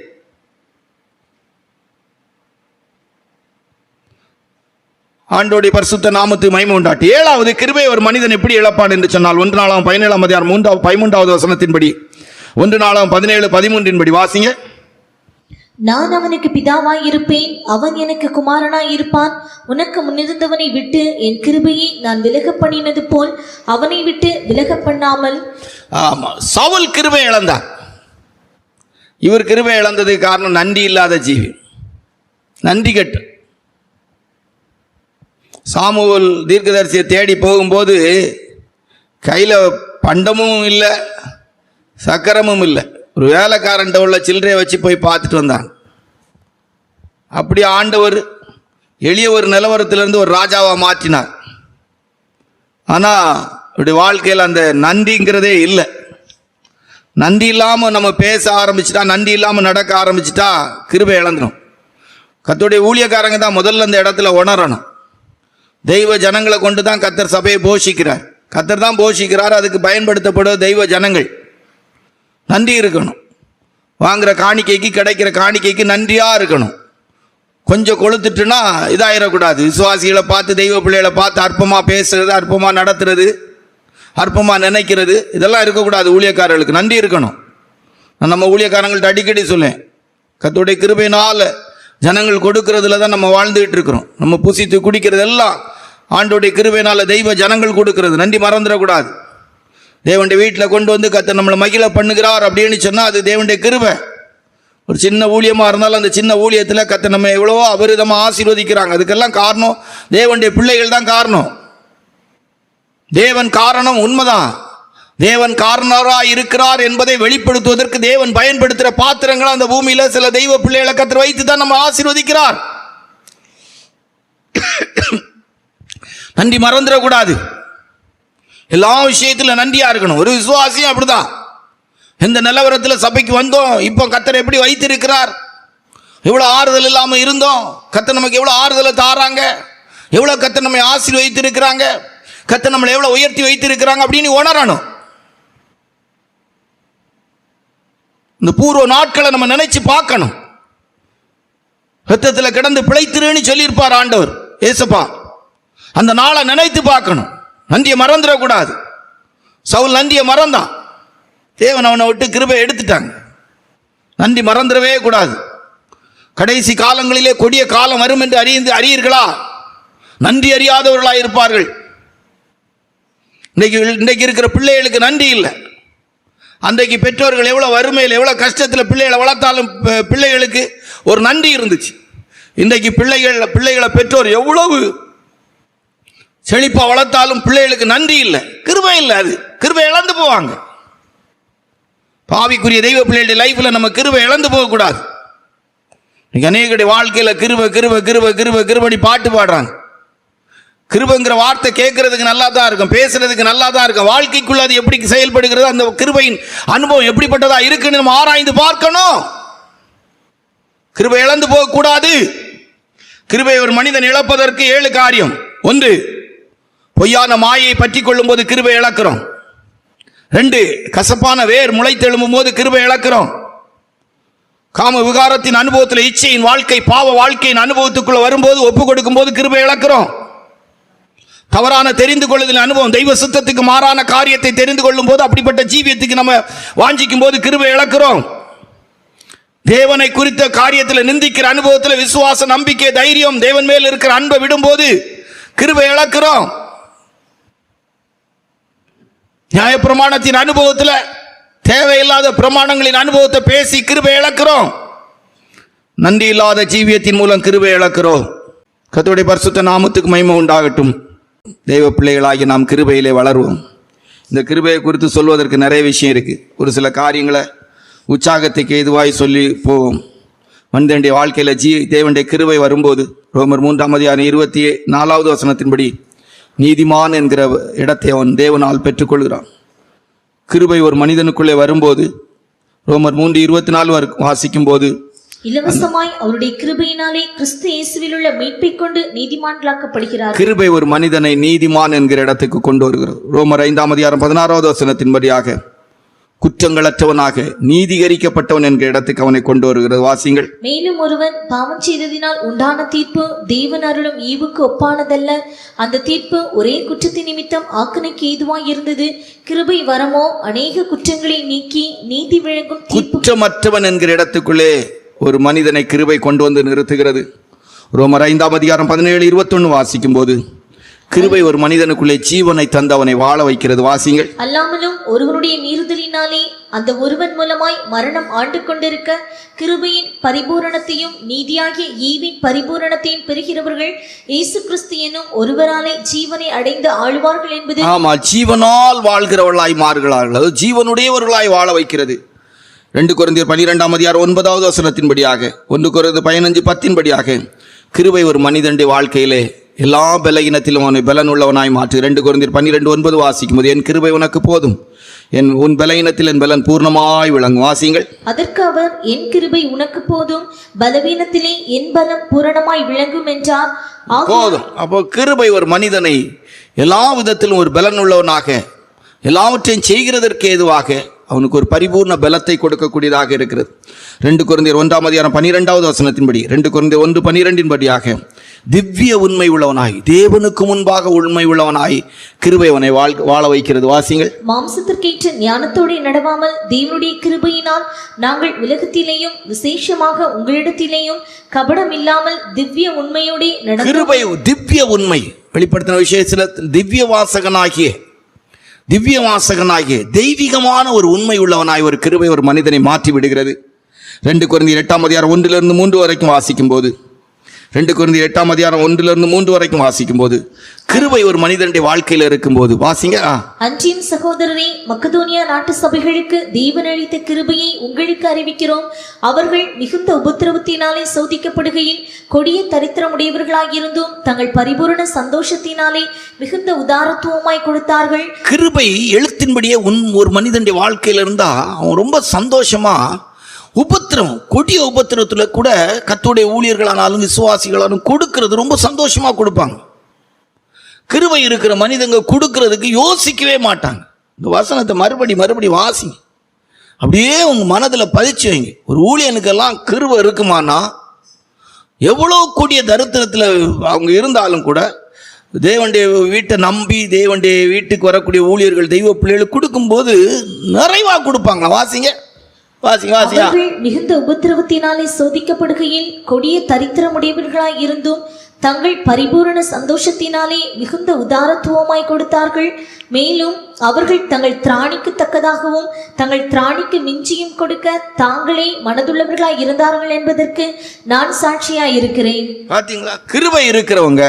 Speaker 1: ஆண்டோடைய பரிசுத்த நாமத்து மகிமை உண்டாட்டு. 7வது கிருபை ஒரு மனிதன் எப்படி இழப்பான் என்று சொன்னால் 1 நாளாகமம் 17ஆம் அதிகாரம் 13வது வசனத்தின்படி, 1 நாளாகமம் 17:13 வாசிங்க.
Speaker 2: நான் அவனுக்கு பிதாவாய் இருப்பேன், அவன் எனக்கு குமாரனாய் இருப்பான். உனக்கு முன்னிருந்தவனை விட்டு என் கிருபையை நான் விலக பண்ணினது போல் அவனை விட்டு விலக பண்ணாமல்.
Speaker 1: ஆமா, சவுல் கிருபை இழந்தார். இவர் கிருபை இழந்ததுக்கு காரணம் நன்றி இல்லாத ஜீவி, நன்றி கெட்டு. சாமுவேல் தீர்க்கதரிசியை தேடி போகும்போது கையில் பண்டமும் இல்லை, சக்கரமும் இல்லை. ஒரு வேலைக்காரன்ட்ட உள்ள சில்லறையை வச்சு போய் பார்த்துட்டு வந்தாங்க. அப்படி ஆண்டவர் எளிய ஒரு நிலவரத்திலிருந்து ஒரு ராஜாவாக மாற்றினார். ஆனால் இப்படி வாழ்க்கையில் அந்த நன்றிங்கிறதே இல்லை. நன்றி இல்லாமல் நம்ம பேச ஆரம்பிச்சிட்டா, நன்றி இல்லாமல் நடக்க ஆரம்பிச்சிட்டா கிருபை இழந்துடும். கர்த்தருடைய ஊழியக்காரங்க தான் முதல்ல அந்த இடத்துல உணரணும். தெய்வ ஜனங்களை கொண்டு தான் கர்த்தர் சபையை போஷிக்கிறார். கர்த்தர் தான் போஷிக்கிறார். அதுக்கு பயன்படுத்தப்படும் தெய்வ ஜனங்கள். நன்றி இருக்கணும். வாங்குற காணிக்கைக்கு, கிடைக்கிற காணிக்கைக்கு நன்றியா இருக்கணும். கொஞ்சம் கொளுத்துட்டுனா இதாயிடக்கூடாது. விசுவாசிகளை பார்த்து, தெய்வ பிள்ளைகளை பார்த்து அற்பமாக பேசுறது, அற்பமாக நடத்துறது, அற்பமாக நினைக்கிறது, இதெல்லாம் இருக்கக்கூடாது. ஊழியக்காரர்களுக்கு நன்றி இருக்கணும். நான் நம்ம ஊழியக்காரங்கள்ட்ட அடிக்கடி சொல்லேன், கர்த்தருடைய கிருபையினால ஜனங்கள் கொடுக்கறதுல தான் நம்ம வாழ்ந்துகிட்டு இருக்கிறோம். நம்ம புசித்து குடிக்கிறது எல்லாம் ஆண்டோடைய கிருபையினால தெய்வ ஜனங்கள் கொடுக்கிறது. நன்றி மறந்துடக்கூடாது. தேவனுடைய வீட்டில் கொண்டு வந்து கர்த்தர் நம்மளை மகிழ பண்ணுகிறார் அப்படின்னு சொன்னால் அது தேவனுடைய கிருபை. ஒரு சின்ன ஊழியமாக இருந்தாலும் அந்த சின்ன ஊழியத்தில் கர்த்தர் நம்ம எவ்வளவோ அபரிதமாக ஆசீர்வதிக்கிறாங்க. அதுக்கெல்லாம் காரணம் தேவனுடைய பிள்ளைகள் தான் காரணம். தேவன் காரணம் உண்மைதான். தேவன் காரணராக இருக்கிறார் என்பதை வெளிப்படுத்துவதற்கு தேவன் பயன்படுத்துகிற பாத்திரங்கள் அந்த பூமியில சில தெய்வ பிள்ளைகளை கர்த்தர் வைத்து தான் நம்ம ஆசீர்வதிக்கிறார். நன்றி மறந்துடக்கூடாது. எல்லா விஷயத்திலும் நன்றியா இருக்கணும். ஒரு விசுவாசியும் அப்படிதான். எந்த நிலவரத்தில் சபைக்கு வந்தோம், இப்போ கர்த்தர் எப்படி வைத்திருக்கிறார், எவ்வளோ ஆறுதல் இல்லாமல் இருந்தோம், கர்த்தர் நமக்கு எவ்வளோ ஆறுதலை தாராங்க, எவ்வளோ கர்த்தர் நம்மை ஆசீர்வதித்திருக்கிறாங்க, கர்த்தர் நம்மளை எவ்வளோ உயர்த்தி வைத்திருக்கிறாங்க அப்படின்னு உணரணும். இந்த பூர்வ நாட்களை நம்ம நினைச்சு பார்க்கணும். ரத்தத்தில் கிடந்து பிழைத்திருன்னு சொல்லியிருப்பார் ஆண்டவர் ஏசப்பா. அந்த நாளை நினைத்து பார்க்கணும். நன்றியை மறந்துடக்கூடாது. சவுல் நன்றியை மறந்தான். தேவன் அவனை விட்டு கிருபை எடுத்துட்டாங்க. நன்றி மறந்துடவே கூடாது. கடைசி காலங்களிலே கொடிய காலம் வரும் என்று அறியீர்களா? நன்றி அறியாதவர்களாக இருப்பார்கள். இன்றைக்கு இருக்கிற பிள்ளைகளுக்கு நன்றி இல்லை. அன்றைக்கு பெற்றோர்கள் எவ்வளோ வறுமையில், எவ்வளோ கஷ்டத்தில் பிள்ளைகளை வளர்த்தாலும் பிள்ளைகளுக்கு ஒரு நன்றி இருந்துச்சு. இன்றைக்கு பிள்ளைகளை பெற்றோர் எவ்வளவு செழிப்பாக வளர்த்தாலும் பிள்ளைகளுக்கு நன்றி இல்லை, கிருபை இல்லை. அது கிருபை இழந்து போவாங்க. பாவிக்குரிய தெய்வ பிள்ளைகளுடைய லைஃப்பில் நம்ம கிருபை இழந்து போகக்கூடாது. இன்னைக்கு அநேகருடைய வாழ்க்கையில் கிருபை கிருபை கிருபை கிருபை கிருபடி பாட்டு பாடுறாங்க. கிருபைங்கிற வார்த்தை கேட்கறதுக்கு நல்லா தான் இருக்கும், பேசுறதுக்கு நல்லா தான் இருக்கும். வாழ்க்கைக்குள்ள அது எப்படி செயல்படுகிறது, அந்த கிருபையின் அனுபவம் எப்படிப்பட்டதா இருக்குன்னு நம்ம ஆராய்ந்து பார்க்கணும். கிருபை இழந்து போகக்கூடாது. கிருபை ஒரு மனிதன் இழப்பதற்கு 7 காரியம். 1, பொய்யான மாயை பற்றி கொள்ளும் போது கிருபை இழக்கிறோம். 2, கசப்பான வேர் முளைத்தெழும்பும் போது கிருபை இழக்கிறோம். காம விகாரத்தின் அனுபவத்தில், இச்சையின் வாழ்க்கை, பாவ வாழ்க்கையின் அனுபவத்துக்குள்ள வரும்போது, ஒப்பு கொடுக்கும் போது கிருபை இழக்கிறோம். தவறான தெரிந்து கொள்ளுதல் அனுபவம், தெய்வ சுத்தத்துக்கு மாறான காரியத்தை தெரிந்து கொள்ளும் போது, அப்படிப்பட்ட ஜீவியத்துக்கு நம்ம வாஞ்சிக்கும் போது கிருபை இழக்கிறோம். தேவனை குறித்த காரியத்தில் நிந்திக்கிற அனுபவத்தில் விசுவாச, நம்பிக்கை, தைரியம், தேவன் மேல் இருக்கிற அன்பை விடும்போது கிருபை இழக்கிறோம். நியாயப்பிரமாணத்தின் அனுபவத்தில் தேவையில்லாத பிரமாணங்களின் அனுபவத்தை பேசி கிருபை இழக்கிறோம். நன்றி இல்லாத ஜீவியத்தின் மூலம் கிருபை இழக்கிறோம். கர்த்தருடைய பரிசுத்த நாமத்துக்கு மகிமை உண்டாகட்டும். தெய்வ பிள்ளைகளாகி நாம் கிருபையிலே வளருவோம். இந்த கிருபையை குறித்து சொல்வதற்கு நிறைய விஷயம் இருக்குது. ஒரு சில காரியங்களை உற்சாகத்துக்கு ஏதுவாய் சொல்லி போவோம். மனிதனுடைய வாழ்க்கையில் தேவனுடைய கிருபை வரும்போது, ரோமர் 3ஆம் அதிகாரம் 24வது வசனத்தின்படி, நீதிமான் என்கிற இடத்தை அவன் தேவனால் பெற்றுக்கொள்கிறான். கிருபை ஒரு மனிதனுக்குள்ளே வரும்போது ரோமர் 3:24 வாசிக்கும் போது,
Speaker 2: இலவசமாய் அவருடைய கிருபையினாலே கிறிஸ்து இயேசுவில் உள்ள மீட்பை கொண்டு நீதிமான்களாக்கப்படுகிறார்.
Speaker 1: கிருபை ஒரு மனிதனை நீதிமான் என்கிற இடத்துக்கு கொண்டு வருகிறது. ரோமர் 5:16 வசனத்தின்படியாக குற்றங்களற்றவனாக நீதிகரிக்கப்பட்டவன் என்கிற இடத்துக்கு அவனை கொண்டு வருகிறது. வாசிங்கள்.
Speaker 2: மேலும் ஒருவன் பாவம் செய்ததினால் உண்டான தீர்ப்பு தேவன் அருளும் ஈவுக்கு ஒப்பானதல்ல. அந்த தீர்ப்பு ஒரே குற்றத்தின் நிமித்தம் ஆக்கணைக்கு ஏதுவாய் இருந்தது. கிருபை வரமோ அநேக குற்றங்களை நீக்கி நீதி வழங்கும்
Speaker 1: குற்றமற்றவன் என்கிற இடத்துக்குள்ளே ஒரு மனிதனை கிருபை கொண்டு வந்து நிறுத்துகிறது. ரோமர் 5:17-21 வாசிக்கும் போது, கிருபை ஒரு மனிதனுக்குள்ளே ஜீவனை தந்தவனை வாழ வைக்கிறது. வாசிங்கள்.
Speaker 2: அல்லாமலும் ஒருவனுடைய மீறுதலினாலே அந்த ஒருவன் மூலமாய் மரணம் ஆண்டு கொண்டிருக்க கிருபையின் பரிபூரணத்தையும் நீதியாகிய ஈவின் பரிபூரணத்தையும் பெறுகிறவர்கள் இயேசு கிறிஸ்து என்னும் ஒருவராலே ஜீவனை அடைந்து ஆழ்வார்கள் என்பது.
Speaker 1: ஆமா, ஜீவனால் வாழ்கிறவர்களாய் மாறுகிறார்கள். அது ஜீவனுடையவர்களாய் வாழ வைக்கிறது. 2 கொரிந்தியர் 12:9 வசனத்தின்படியாக, 1 கொரிந்தியர் 15:10 கிருபை ஒரு மனிதனுடைய வாழ்க்கையிலே எல்லா பலகீனத்திலும் அவனை பலன் உள்ளவனாய் மாற்று. 2 கொரிந்தியர் 12:9 வாசிக்கும் போது, என் கிருபை உனக்கு போதும், உன் பலகீனத்தில் என் பலன் பூர்ணமாய் விளங்கும். வாசிங்கள்.
Speaker 2: அதற்கு அவர், என் கிருபை உனக்கு போதும், பலவீனத்திலே என் பலம் பூரணமாய் விளங்கும் என்றார்.
Speaker 1: போதும். அப்போ கிருபை ஒரு மனிதனை எல்லா விதத்திலும் ஒரு பலன் உள்ளவனாக, எல்லாவற்றையும் செய்கிறதற்கு ஏதுவாக அவனுக்கு ஒரு பரிபூர்ண பலத்தை கொடுக்கக்கூடியதாக இருக்கிறது. 2 கொரிந்தியர் 1:12 வசனத்தின்படி, 2 கொரிந்தியர் 1:12 திவ்ய உண்மை உள்ளவனாய், தேவனுக்கு முன்பாக உண்மை உள்ளவனாய் கிருபை அவனை வாழ வைக்கிறது. வாசிங்கள்.
Speaker 2: மாம்சத்திற்கேற்ற ஞானத்தோடு நடவாமல் தேவனுடைய கிருபையினால் நாங்கள் உலகத்திலேயும் விசேஷமாக உங்களிடத்திலேயும் கபடம் இல்லாமல் திவ்ய உண்மையோடு நடந்து.
Speaker 1: கிருபை திவ்ய உண்மை வெளிப்படுத்தின விஷயத்தில் திவ்ய வாசகனாகிய தெய்வீகமான ஒரு உண்மை உள்ளவனாய் ஒரு கிருபை ஒரு மனிதனை மாற்றி விடுகிறது. 2 கொரிந்தியர் 8:1-3 வரைக்கும் வாசிக்கும் போது, 2 கொரிந்தியர் 8:1-3 வரைக்கும் வாசிக்கும் போது, கிருபை ஒரு மனிதனுடைய வாழ்க்கையில் இருக்கும்போது, வாசிங்க.
Speaker 2: அன்றியும் சகோதரரே, மக்கதோனியா நாட்டு சபைகளுக்கு தேவன் அளித்த கிருபையை உங்களுக்கு அறிவிக்கிறோம். அவர்கள் மிகுந்த உபத்திரவத்தினாலே சோதிக்கப்படுகையில் கொடிய தரித்திரமுடையவர்களாகியிருந்தும் தங்கள் பரிபூரண சந்தோஷத்தினாலே மிகுந்த உதாரத்துவமாய் கொடுத்தார்கள்.
Speaker 1: கிருபை எழுத்தின்படியே ஒரு மனிதனுடைய வாழ்க்கையில் இருந்தா அவன் ரொம்ப சந்தோஷமா, உபத்திரவம் கொடிய உபத்திரத்தில் கூட கர்த்தருடைய ஊழியர்களானாலும் விசுவாசிகளாலும் கொடுக்கறது ரொம்ப சந்தோஷமா கொடுப்பாங்க. கிருபை இருக்கிற மனிதங்க கொடுக்கறதுக்கு யோசிக்கவே மாட்டாங்க. இந்த வசனத்தை மறுபடி வாசிங்க, அப்படியே உங்க மனதில் பதிச்சு வைங்க. ஒரு ஊழியனுக்கெல்லாம் கிருபை இருக்குமானா, எவ்வளோ கூடிய தரித்திரத்தில் அவங்க இருந்தாலும் கூட தேவனுடைய வீட்டை நம்பி தேவனுடைய வீட்டுக்கு வரக்கூடிய ஊழியர்கள் தெய்வ பிள்ளைகளுக்கு கொடுக்கும்போது நிறைவாக கொடுப்பாங்க. வாசிங்க.
Speaker 2: மிகுந்த உபத்திரவத்தினாலே சோதிக்கப்படுகையில் கொடிய தரித்திரமுடையவர்களாய் இருந்தும் தங்கள் பரிபூரண சந்தோஷத்தினாலே மிகுந்த உதாரத்துவமாய் கொடுத்தார்கள். மேலும் அவர்கள் தங்கள் திராணிக்கு தக்கதாகவும் தங்கள் திராணிக்கு மிஞ்சியும் கொடுக்க தாங்களே மனதுள்ளவர்களாய் இருந்தார்கள் என்பதற்கு நான் சாட்சியாய் இருக்கிறேன்.
Speaker 1: பாத்தீங்களா? கிருபை இருக்கிறவங்க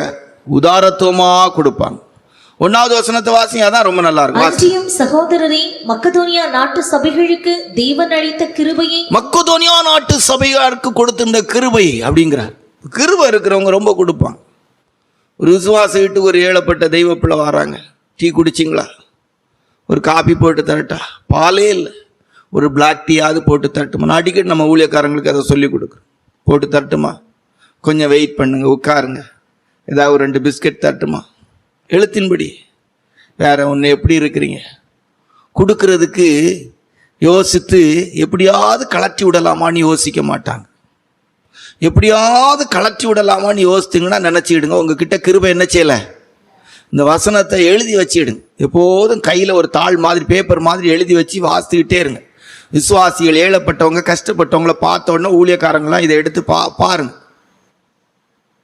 Speaker 1: உதாரத்துவமா கொடுப்பாங்க. 1வது வசனத்தை வாசிங்க, அதான் ரொம்ப நல்லா இருக்கும்.
Speaker 2: அன்றியும் சகோதரரே, மக்கதோனியா நாட்டு சபைகளுக்கு தேவன் அளித்த கிருபையை,
Speaker 1: மக்கதோனியா நாட்டு சபையாருக்கு கொடுத்திருந்த கிருபை அப்படிங்கிறார். கிருபை இருக்கிறவங்க ரொம்ப கொடுப்பாங்க. ஒரு விசுவாச வீட்டுக்கு ஒரு ஏழப்பட்ட தெய்வ பிள்ளை வராங்க, டீ குடிச்சிங்களா, ஒரு காபி போட்டு தரட்டா, பாலே இல்லை, ஒரு பிளாக் டீயாவது போட்டு தரட்டுமா. நான் அடிக்கடி நம்ம ஊழியக்காரங்களுக்கு அதை சொல்லி கொடுக்குறோம். போட்டு தரட்டுமா, கொஞ்சம் வெயிட் பண்ணுங்க, உட்காருங்க, ஏதாவது ஒரு 2 பிஸ்கட் தரட்டுமா. எழுத்தின்படி வேற ஒன்று. எப்படி இருக்கிறீங்க கொடுக்கறதுக்கு யோசித்து எப்படியாவது கலட்டி விடலாமான்னு யோசிக்க மாட்டாங்க. எப்படியாவது கலட்டி விடலாமான்னு யோசித்தீங்கன்னா நினச்சிடுங்க, உங்ககிட்ட கிருபை என்ன செய்யலை, இந்த வசனத்தை எழுதி வச்சிடுங்க. எப்போதும் கையில் ஒரு தாள் மாதிரி பேப்பர் மாதிரி எழுதி வச்சு வாசித்துக்கிட்டே இருங்க. விசுவாசிகள் ஏழப்பட்டவங்க கஷ்டப்பட்டவங்கள பார்த்த உடனே ஊழியக்காரங்களாம் இதை எடுத்து பாருங்க.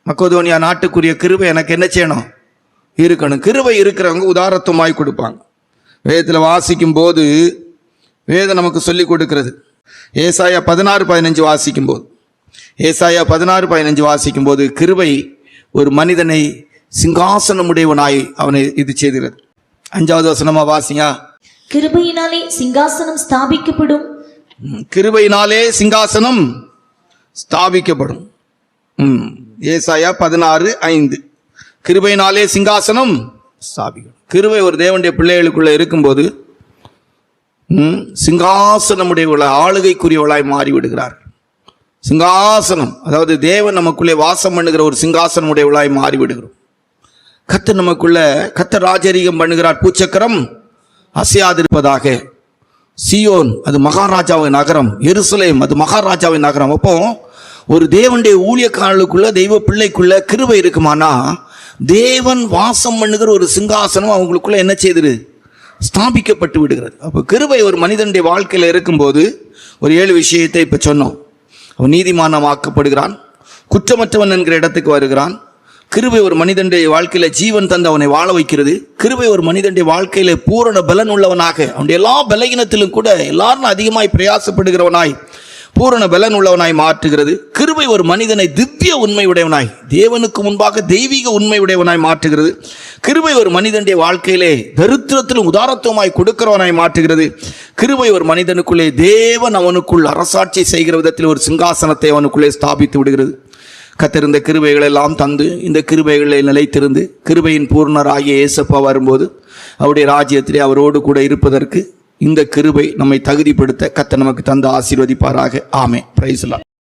Speaker 1: மக்கதோனியா நாட்டுக்குரிய கிருபை எனக்கு என்ன செய்யணும், இருக்கணும். கிருபை இருக்கிறவங்க உதாரத்துவமாய் கொடுப்பாங்க. வேதத்தில் வாசிக்கும் போது வேதம் நமக்கு சொல்லி கொடுக்கிறது. ஏசாயா 16:15 வாசிக்கும் போது, ஏசாயா 16:15 வாசிக்கும் போது கிருபை ஒரு மனிதனை சிங்காசனமுடையவனாய் அவனை இது செய்கிறது. 5வது வசனமா வாசிங்க.
Speaker 2: கிருபையினாலே சிங்காசனம் ஸ்தாபிக்கப்படும்.
Speaker 1: கிருபையினாலே சிங்காசனம் ஸ்தாபிக்கப்படும். ஏசாயா 16:5. கிருபையினாலே சிங்காசனம் ஸ்தாபிக்கும். கிருபை ஒரு தேவனுடைய பிள்ளைகளுக்குள்ள இருக்கும்போது சிங்காசனமுடையவளாய், ஆளுகைக்குரியவளாய் மாறிவிடுகிறார். சிங்காசனம், அதாவது தேவன் நமக்குள்ளே வாசம் பண்ணுகிற ஒரு சிங்காசனம் உடையவளாய் மாறிவிடுகிறோம். கர்த்தர் நமக்குள்ள, கர்த்தர் ராஜரீகம் பண்ணுகிறார். பூச்சக்கரம் அசையாதிருப்பதாக. சியோன் அது மகாராஜாவின் நகரம், எருசலேம் அது மகாராஜாவின் நகரம். அப்போ ஒரு தேவனுடைய ஊழியக்காரர்களுக்குள்ள, தெய்வ பிள்ளைக்குள்ள கிருபை இருக்குமானா, தேவன் வாசம் பண்ணுகிற ஒரு சிங்காசனம் அவங்களுக்குள்ள என்ன செய்யுது? ஸ்தாபிக்கப்பட்டு விடுகிறது. அப்போ கிருபை ஒரு மனிதனுடைய வாழ்க்கையில் இருக்கும்போது ஒரு 7 விஷயத்தை இப்போ சொன்னோம். அவன் நீதிமானமாக்கப்படுகிறான், குற்றமற்றவன் என்கிற இடத்துக்கு வருகிறான். கிருபை ஒரு மனிதனுடைய வாழ்க்கையில ஜீவன் தந்து அவனை வாழ வைக்கிறது. கிருபை ஒரு மனிதனுடைய வாழ்க்கையில பூரண பலன் உள்ளவனாக, அவனுடைய எல்லா பலகீனத்திலும் கூட எல்லாரும் அதிகமாய் பிரயாசப்படுகிறவனாய் பூரண பலன் உள்ளவனாய் மாற்றுகிறது. கிருபை ஒரு மனிதனை திவ்ய உண்மை உடையவனாய், தேவனுக்கு முன்பாக தெய்வீக உண்மை உடையவனாய் மாற்றுகிறது. கிருபை ஒரு மனிதனுடைய வாழ்க்கையிலே தரித்திரத்திலும் உதாரத்துவமாய் கொடுக்கிறவனாய் மாற்றுகிறது. கிருபை ஒரு மனிதனுக்குள்ளே தேவன் அவனுக்குள் அரசாட்சி செய்கிற விதத்தில் ஒரு சிங்காசனத்தை அவனுக்குள்ளே ஸ்தாபித்து விடுகிறது. கர்த்தர் இந்த கிருபைகள் எல்லாம் தந்து, இந்த கிருபைகளில் நிலைத்திருந்து கிருபையின் பூர்ணராகிய இயேசுப்பா வரும்போது அவருடைய ராஜ்யத்திலே அவரோடு கூட இருப்பதற்கு இந்த கிருபை நம்மை தகுதிப்படுத்த கர்த்தர் நமக்கு தந்து ஆசீர்வதிப்பாராக. ஆமென். Praise the Lord.